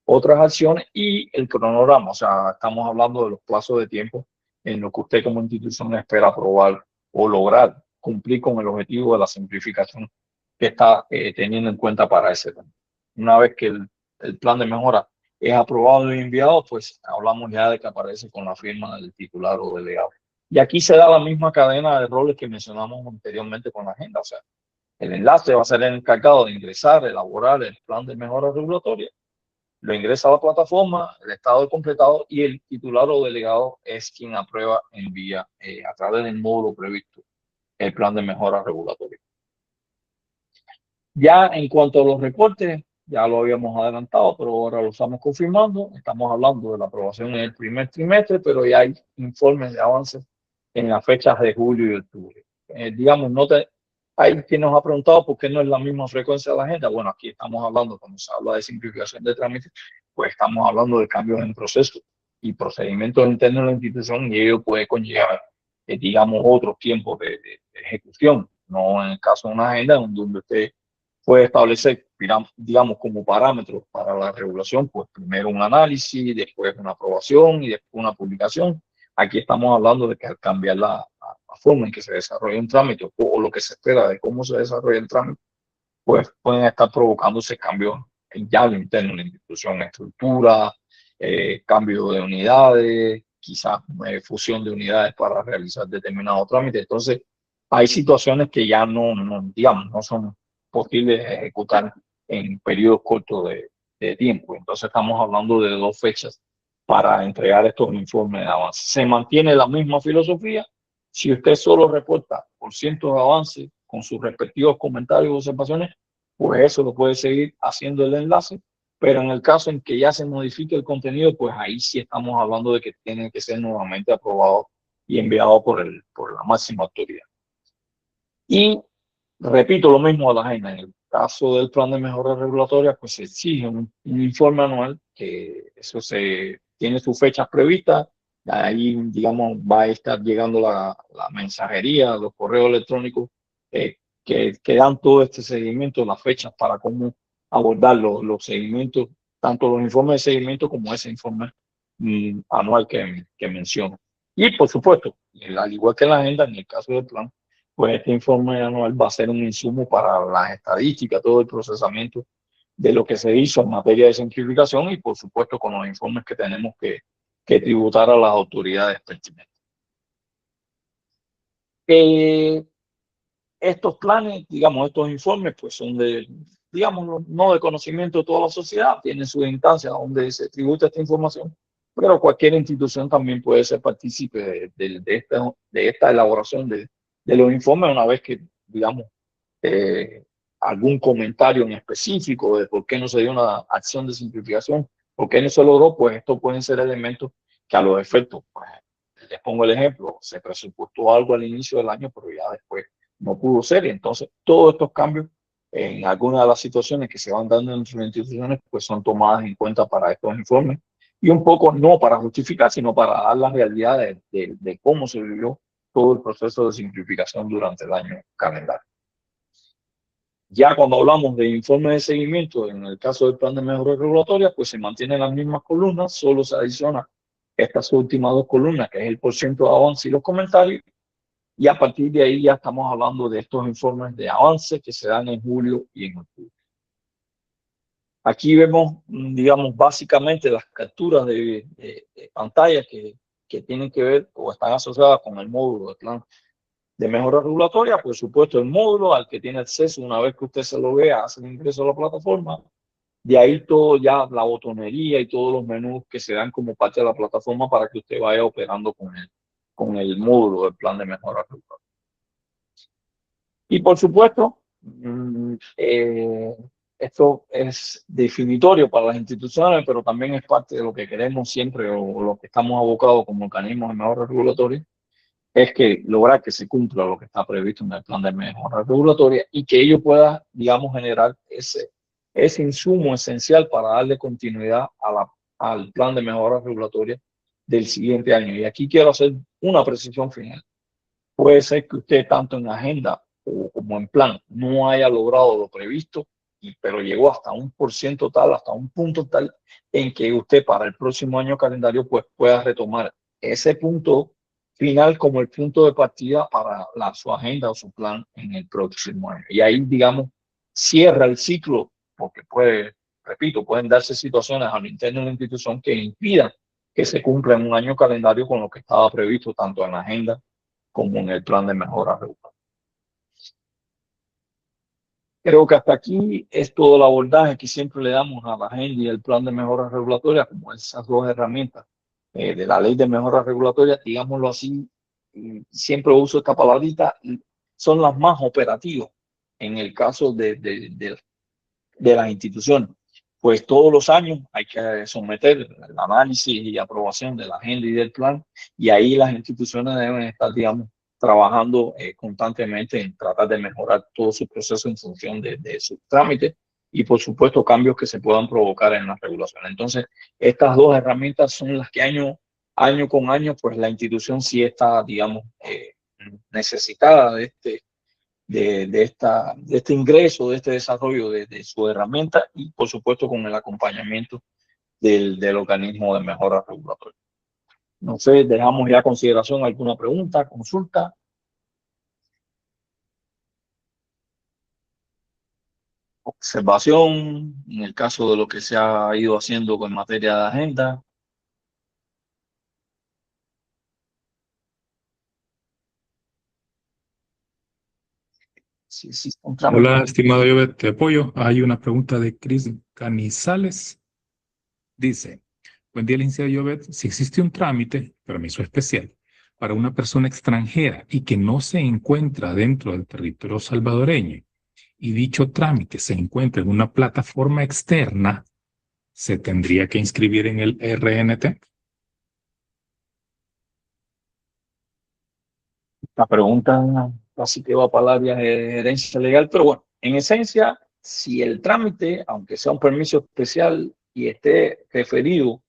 otras acciones y el cronograma. O sea, estamos hablando de los plazos de tiempo en los que usted como institución espera aprobar o lograr cumplir con el objetivo de la simplificación que está teniendo en cuenta para ese tema. Una vez que el plan de mejora es aprobado y enviado, pues hablamos ya de que aparece con la firma del titular o delegado. Y aquí se da la misma cadena de roles que mencionamos anteriormente con la agenda. O sea, el enlace va a ser el encargado de ingresar, elaborar el plan de mejora regulatoria. Lo ingresa a la plataforma, el estado completado y el titular o delegado es quien aprueba, envía a través del módulo previsto el plan de mejora regulatoria. Ya en cuanto a los reportes, ya lo habíamos adelantado, pero ahora lo estamos confirmando. Estamos hablando de la aprobación en el primer trimestre, pero ya hay informes de avances en las fechas de julio y octubre. Digamos, hay quien nos ha preguntado por qué no es la misma frecuencia de la agenda. Bueno, aquí estamos hablando, cuando se habla de simplificación de trámites, pues estamos hablando de cambios en procesos y procedimientos internos de la institución y ello puede conllevar, digamos, otros tiempos de ejecución. No en el caso de una agenda donde usted puede establecer, digamos, como parámetros para la regulación, pues primero un análisis, después una aprobación y después una publicación. Aquí estamos hablando de que al cambiar la forma en que se desarrolla un trámite o lo que se espera de cómo se desarrolla el trámite, pues pueden estar provocándose cambios ya lo interno de la institución, estructura, cambio de unidades, quizás fusión de unidades para realizar determinados trámites. Entonces, hay situaciones que ya digamos, no son posibles ejecutar en periodos cortos de tiempo. Entonces, estamos hablando de 2 fechas para entregar estos informes de avance. Se mantiene la misma filosofía. Si usted solo reporta por cientos de avance con sus respectivos comentarios o observaciones, pues eso lo puede seguir haciendo el enlace. Pero en el caso en que ya se modifique el contenido, pues ahí sí estamos hablando de que tiene que ser nuevamente aprobado y enviado por la máxima autoridad. Y repito lo mismo a la agenda. En el caso del plan de mejora regulatoria, pues se exige un informe anual, que eso tiene sus fechas previstas. Ahí, digamos, va a estar llegando la mensajería, los correos electrónicos que dan todo este seguimiento, las fechas para cómo abordar los seguimientos, tanto los informes de seguimiento como ese informe anual que menciono. Y, por supuesto, al igual que la agenda, en el caso del plan, pues este informe anual va a ser un insumo para las estadísticas, todo el procesamiento de lo que se hizo en materia de simplificación y, por supuesto, con los informes que tenemos que tributar a las autoridades pertinentes. Estos planes, digamos, estos informes, pues son digamos, no de conocimiento de toda la sociedad, tienen sus instancias donde se tributa esta información, pero cualquier institución también puede ser partícipe de esta elaboración de los informes una vez que, digamos, algún comentario en específico de por qué no se dio una acción de simplificación, por qué no se logró, pues estos pueden ser elementos que a los efectos, pues, les pongo el ejemplo, se presupuestó algo al inicio del año, pero ya después no pudo ser. Y entonces todos estos cambios en algunas de las situaciones que se van dando en nuestras instituciones, pues son tomadas en cuenta para estos informes. Y un poco no para justificar, sino para dar la realidad de cómo se vivió todo el proceso de simplificación durante el año calendario. Ya cuando hablamos de informes de seguimiento, en el caso del plan de mejora regulatoria, pues se mantienen las mismas columnas, solo se adiciona estas últimas 2 columnas, que es el porcentaje de avance y los comentarios, y a partir de ahí ya estamos hablando de estos informes de avance que se dan en julio y en octubre. Aquí vemos, digamos, básicamente las capturas de pantalla que tienen que ver o están asociadas con el módulo del plan de mejora regulatoria. Por supuesto, el módulo al que tiene acceso una vez que usted se lo vea, hace el ingreso a la plataforma. De ahí todo ya la botonería y todos los menús que se dan como parte de la plataforma para que usted vaya operando con el módulo del plan de mejora regulatoria. Y por supuesto, esto es definitorio para las instituciones, pero también es parte de lo que queremos siempre o lo que estamos abocados como organismos de mejora regulatoria, es que lograr que se cumpla lo que está previsto en el plan de mejora regulatoria y que ello pueda, digamos, generar ese insumo esencial para darle continuidad al plan de mejora regulatoria del siguiente año. Y aquí quiero hacer una precisión final. Puede ser que usted tanto en agenda o como en plan no haya logrado lo previsto, pero llegó hasta un por ciento tal, hasta un punto tal en que usted para el próximo año calendario pues pueda retomar ese punto final como el punto de partida para su agenda o su plan en el próximo año. Y ahí, digamos, cierra el ciclo, porque repito, pueden darse situaciones a lo interno de la institución que impidan que se cumpla en un año calendario con lo que estaba previsto tanto en la agenda como en el plan de mejora regulatoria. Creo que hasta aquí es todo el abordaje que siempre le damos a la agenda y el plan de mejora regulatoria, como esas dos herramientas de la ley de mejora regulatoria, digámoslo así, y siempre uso esta palabrita, son las más operativas en el caso de las instituciones. Pues todos los años hay que someter el análisis y aprobación de la agenda y del plan, y ahí las instituciones deben estar, digamos, trabajando constantemente en tratar de mejorar todo su proceso en función de sus trámites y, por supuesto, cambios que se puedan provocar en la regulación. Entonces, estas dos herramientas son las que año con año, pues la institución sí está, digamos, necesitada de este ingreso, de este desarrollo de su herramienta y, por supuesto, con el acompañamiento del organismo de mejora regulatoria. No sé, dejamos ya a consideración alguna pregunta, consulta. Observación, en el caso de lo que se ha ido haciendo con materia de agenda. Sí, Hola, estimado Jovet, te apoyo. Hay una pregunta de Chris Canizales. Dice, buen día, licenciado Jovet. Si existe un trámite, permiso especial, para una persona extranjera y que no se encuentra dentro del territorio salvadoreño, y dicho trámite se encuentra en una plataforma externa, ¿se tendría que inscribir en el RNT? La pregunta casi que va para el área de gerencia legal, pero bueno, en esencia, si el trámite, aunque sea un permiso especial y esté referido,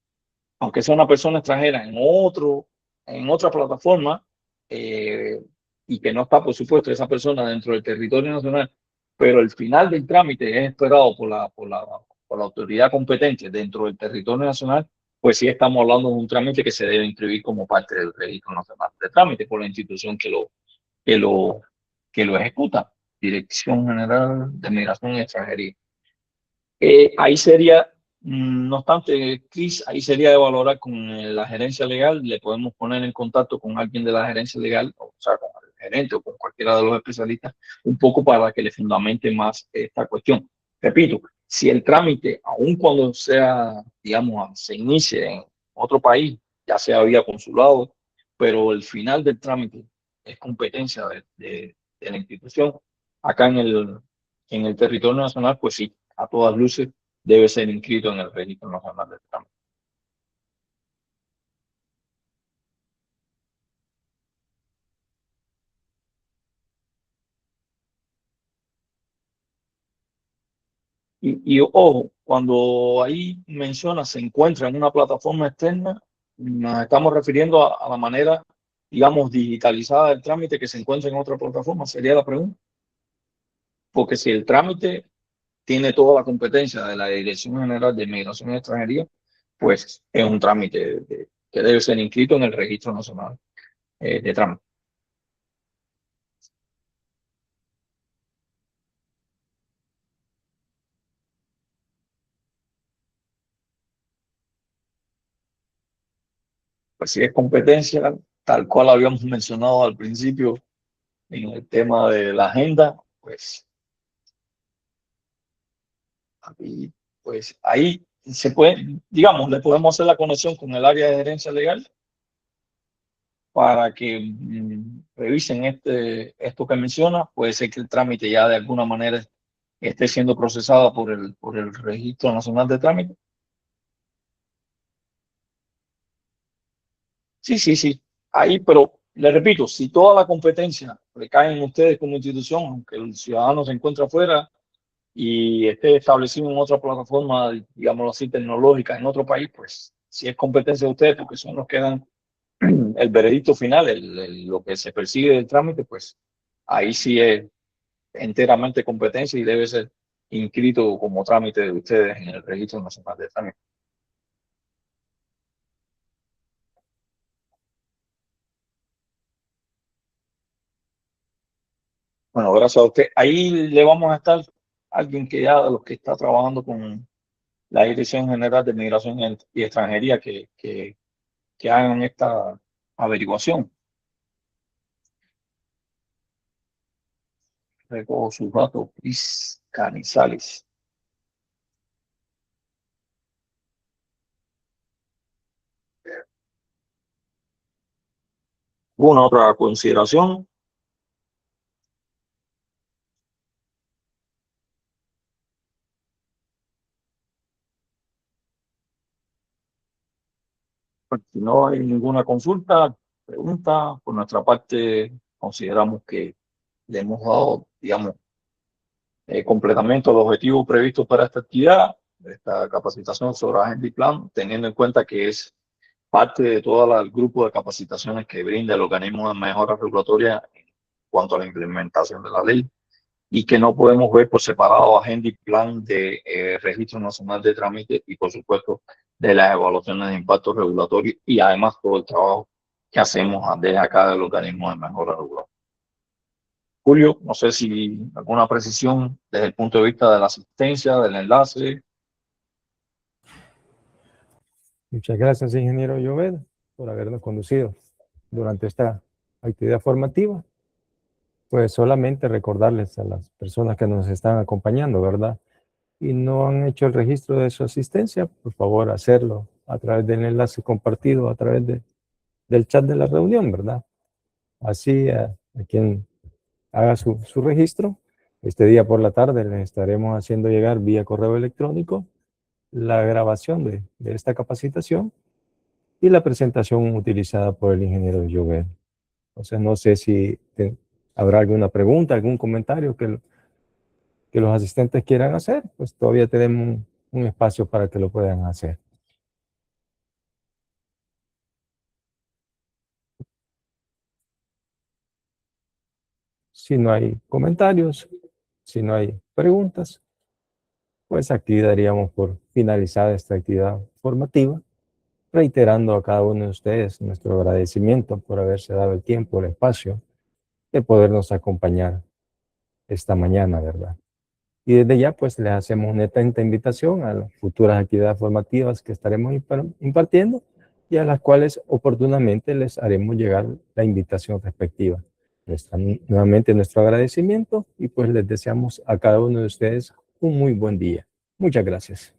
aunque sea una persona extranjera en otra plataforma, y que no está, por supuesto, esa persona dentro del territorio nacional, pero el final del trámite es esperado por la autoridad competente dentro del territorio nacional, pues sí estamos hablando de un trámite que se debe inscribir como parte del registro nacional de trámite por la institución que lo, que lo ejecuta, Dirección General de Migración y Extranjería. Ahí sería, no obstante, Chris, ahí sería de valorar con la gerencia legal, le podemos poner en contacto con alguien de la gerencia legal, o sea, con el gerente o con cualquiera de los especialistas, un poco para que le fundamente más esta cuestión. Repito, si el trámite, aun cuando sea, digamos, se inicie en otro país, ya sea vía consulado, pero el final del trámite es competencia de la institución, acá en el territorio nacional, pues sí, a todas luces debe ser inscrito en el registro nacional de trámite. Y ojo, cuando ahí menciona se encuentra en una plataforma externa, nos estamos refiriendo a la manera, digamos, digitalizada del trámite que se encuentra en otra plataforma, sería la pregunta. Porque si el trámite tiene toda la competencia de la Dirección General de Migración y Extranjería, pues es un trámite que debe ser inscrito en el Registro Nacional de Trámite. pues si es competencia, tal cual habíamos mencionado al principio en el tema de la agenda, pues ahí se puede, digamos, le podemos hacer la conexión con el área de gerencia legal para que revisen esto que menciona. Puede ser que el trámite ya de alguna manera esté siendo procesado por el Registro Nacional de Trámite. Sí, sí, sí. Ahí, pero le repito, si toda la competencia recae en ustedes como institución, aunque el ciudadano se encuentre afuera y esté establecido en otra plataforma, digámoslo así, tecnológica en otro país, pues si es competencia de ustedes, porque son los que dan el veredicto final, lo que se persigue del trámite, pues ahí sí es enteramente competencia y debe ser inscrito como trámite de ustedes en el Registro Nacional de Trámite. Bueno, gracias a usted. Ahí le vamos a estar alguien que ya de los que está trabajando con la Dirección General de Migración y Extranjería que hagan esta averiguación. Recojo sus datos, Luis Canizales. ¿Alguna otra consideración? Si no hay ninguna consulta, pregunta, por nuestra parte consideramos que le hemos dado, digamos, completamente los objetivos previstos para esta actividad, esta capacitación sobre agenda y plan, teniendo en cuenta que es parte de todo el grupo de capacitaciones que brinda el organismo de mejora regulatoria en cuanto a la implementación de la ley, y que no podemos ver por separado agenda y plan de Registro Nacional de Trámite y, por supuesto, de las evaluaciones de impacto regulatorio y además todo el trabajo que hacemos desde acá del organismo de mejora regulatoria. Julio, no sé si alguna precisión desde el punto de vista de la asistencia, del enlace. Muchas gracias, ingeniero Llobed, por habernos conducido durante esta actividad formativa. Pues solamente recordarles a las personas que nos están acompañando, ¿verdad? Y no han hecho el registro de su asistencia, por favor, hacerlo a través del enlace compartido, a través del chat de la reunión, ¿verdad? Así, a quien haga su registro, este día por la tarde les estaremos haciendo llegar vía correo electrónico la grabación de esta capacitación y la presentación utilizada por el ingeniero Llobed. Entonces, no sé si habrá alguna pregunta, algún comentario que los asistentes quieran hacer, pues todavía tenemos un espacio para que lo puedan hacer. Si no hay comentarios, si no hay preguntas, pues aquí daríamos por finalizada esta actividad formativa, reiterando a cada uno de ustedes nuestro agradecimiento por haberse dado el tiempo, el espacio de podernos acompañar esta mañana, ¿verdad? Y desde ya, pues, les hacemos una atenta invitación a las futuras actividades formativas que estaremos impartiendo y a las cuales oportunamente les haremos llegar la invitación respectiva. Nuevamente nuestro agradecimiento y pues les deseamos a cada uno de ustedes un muy buen día. Muchas gracias.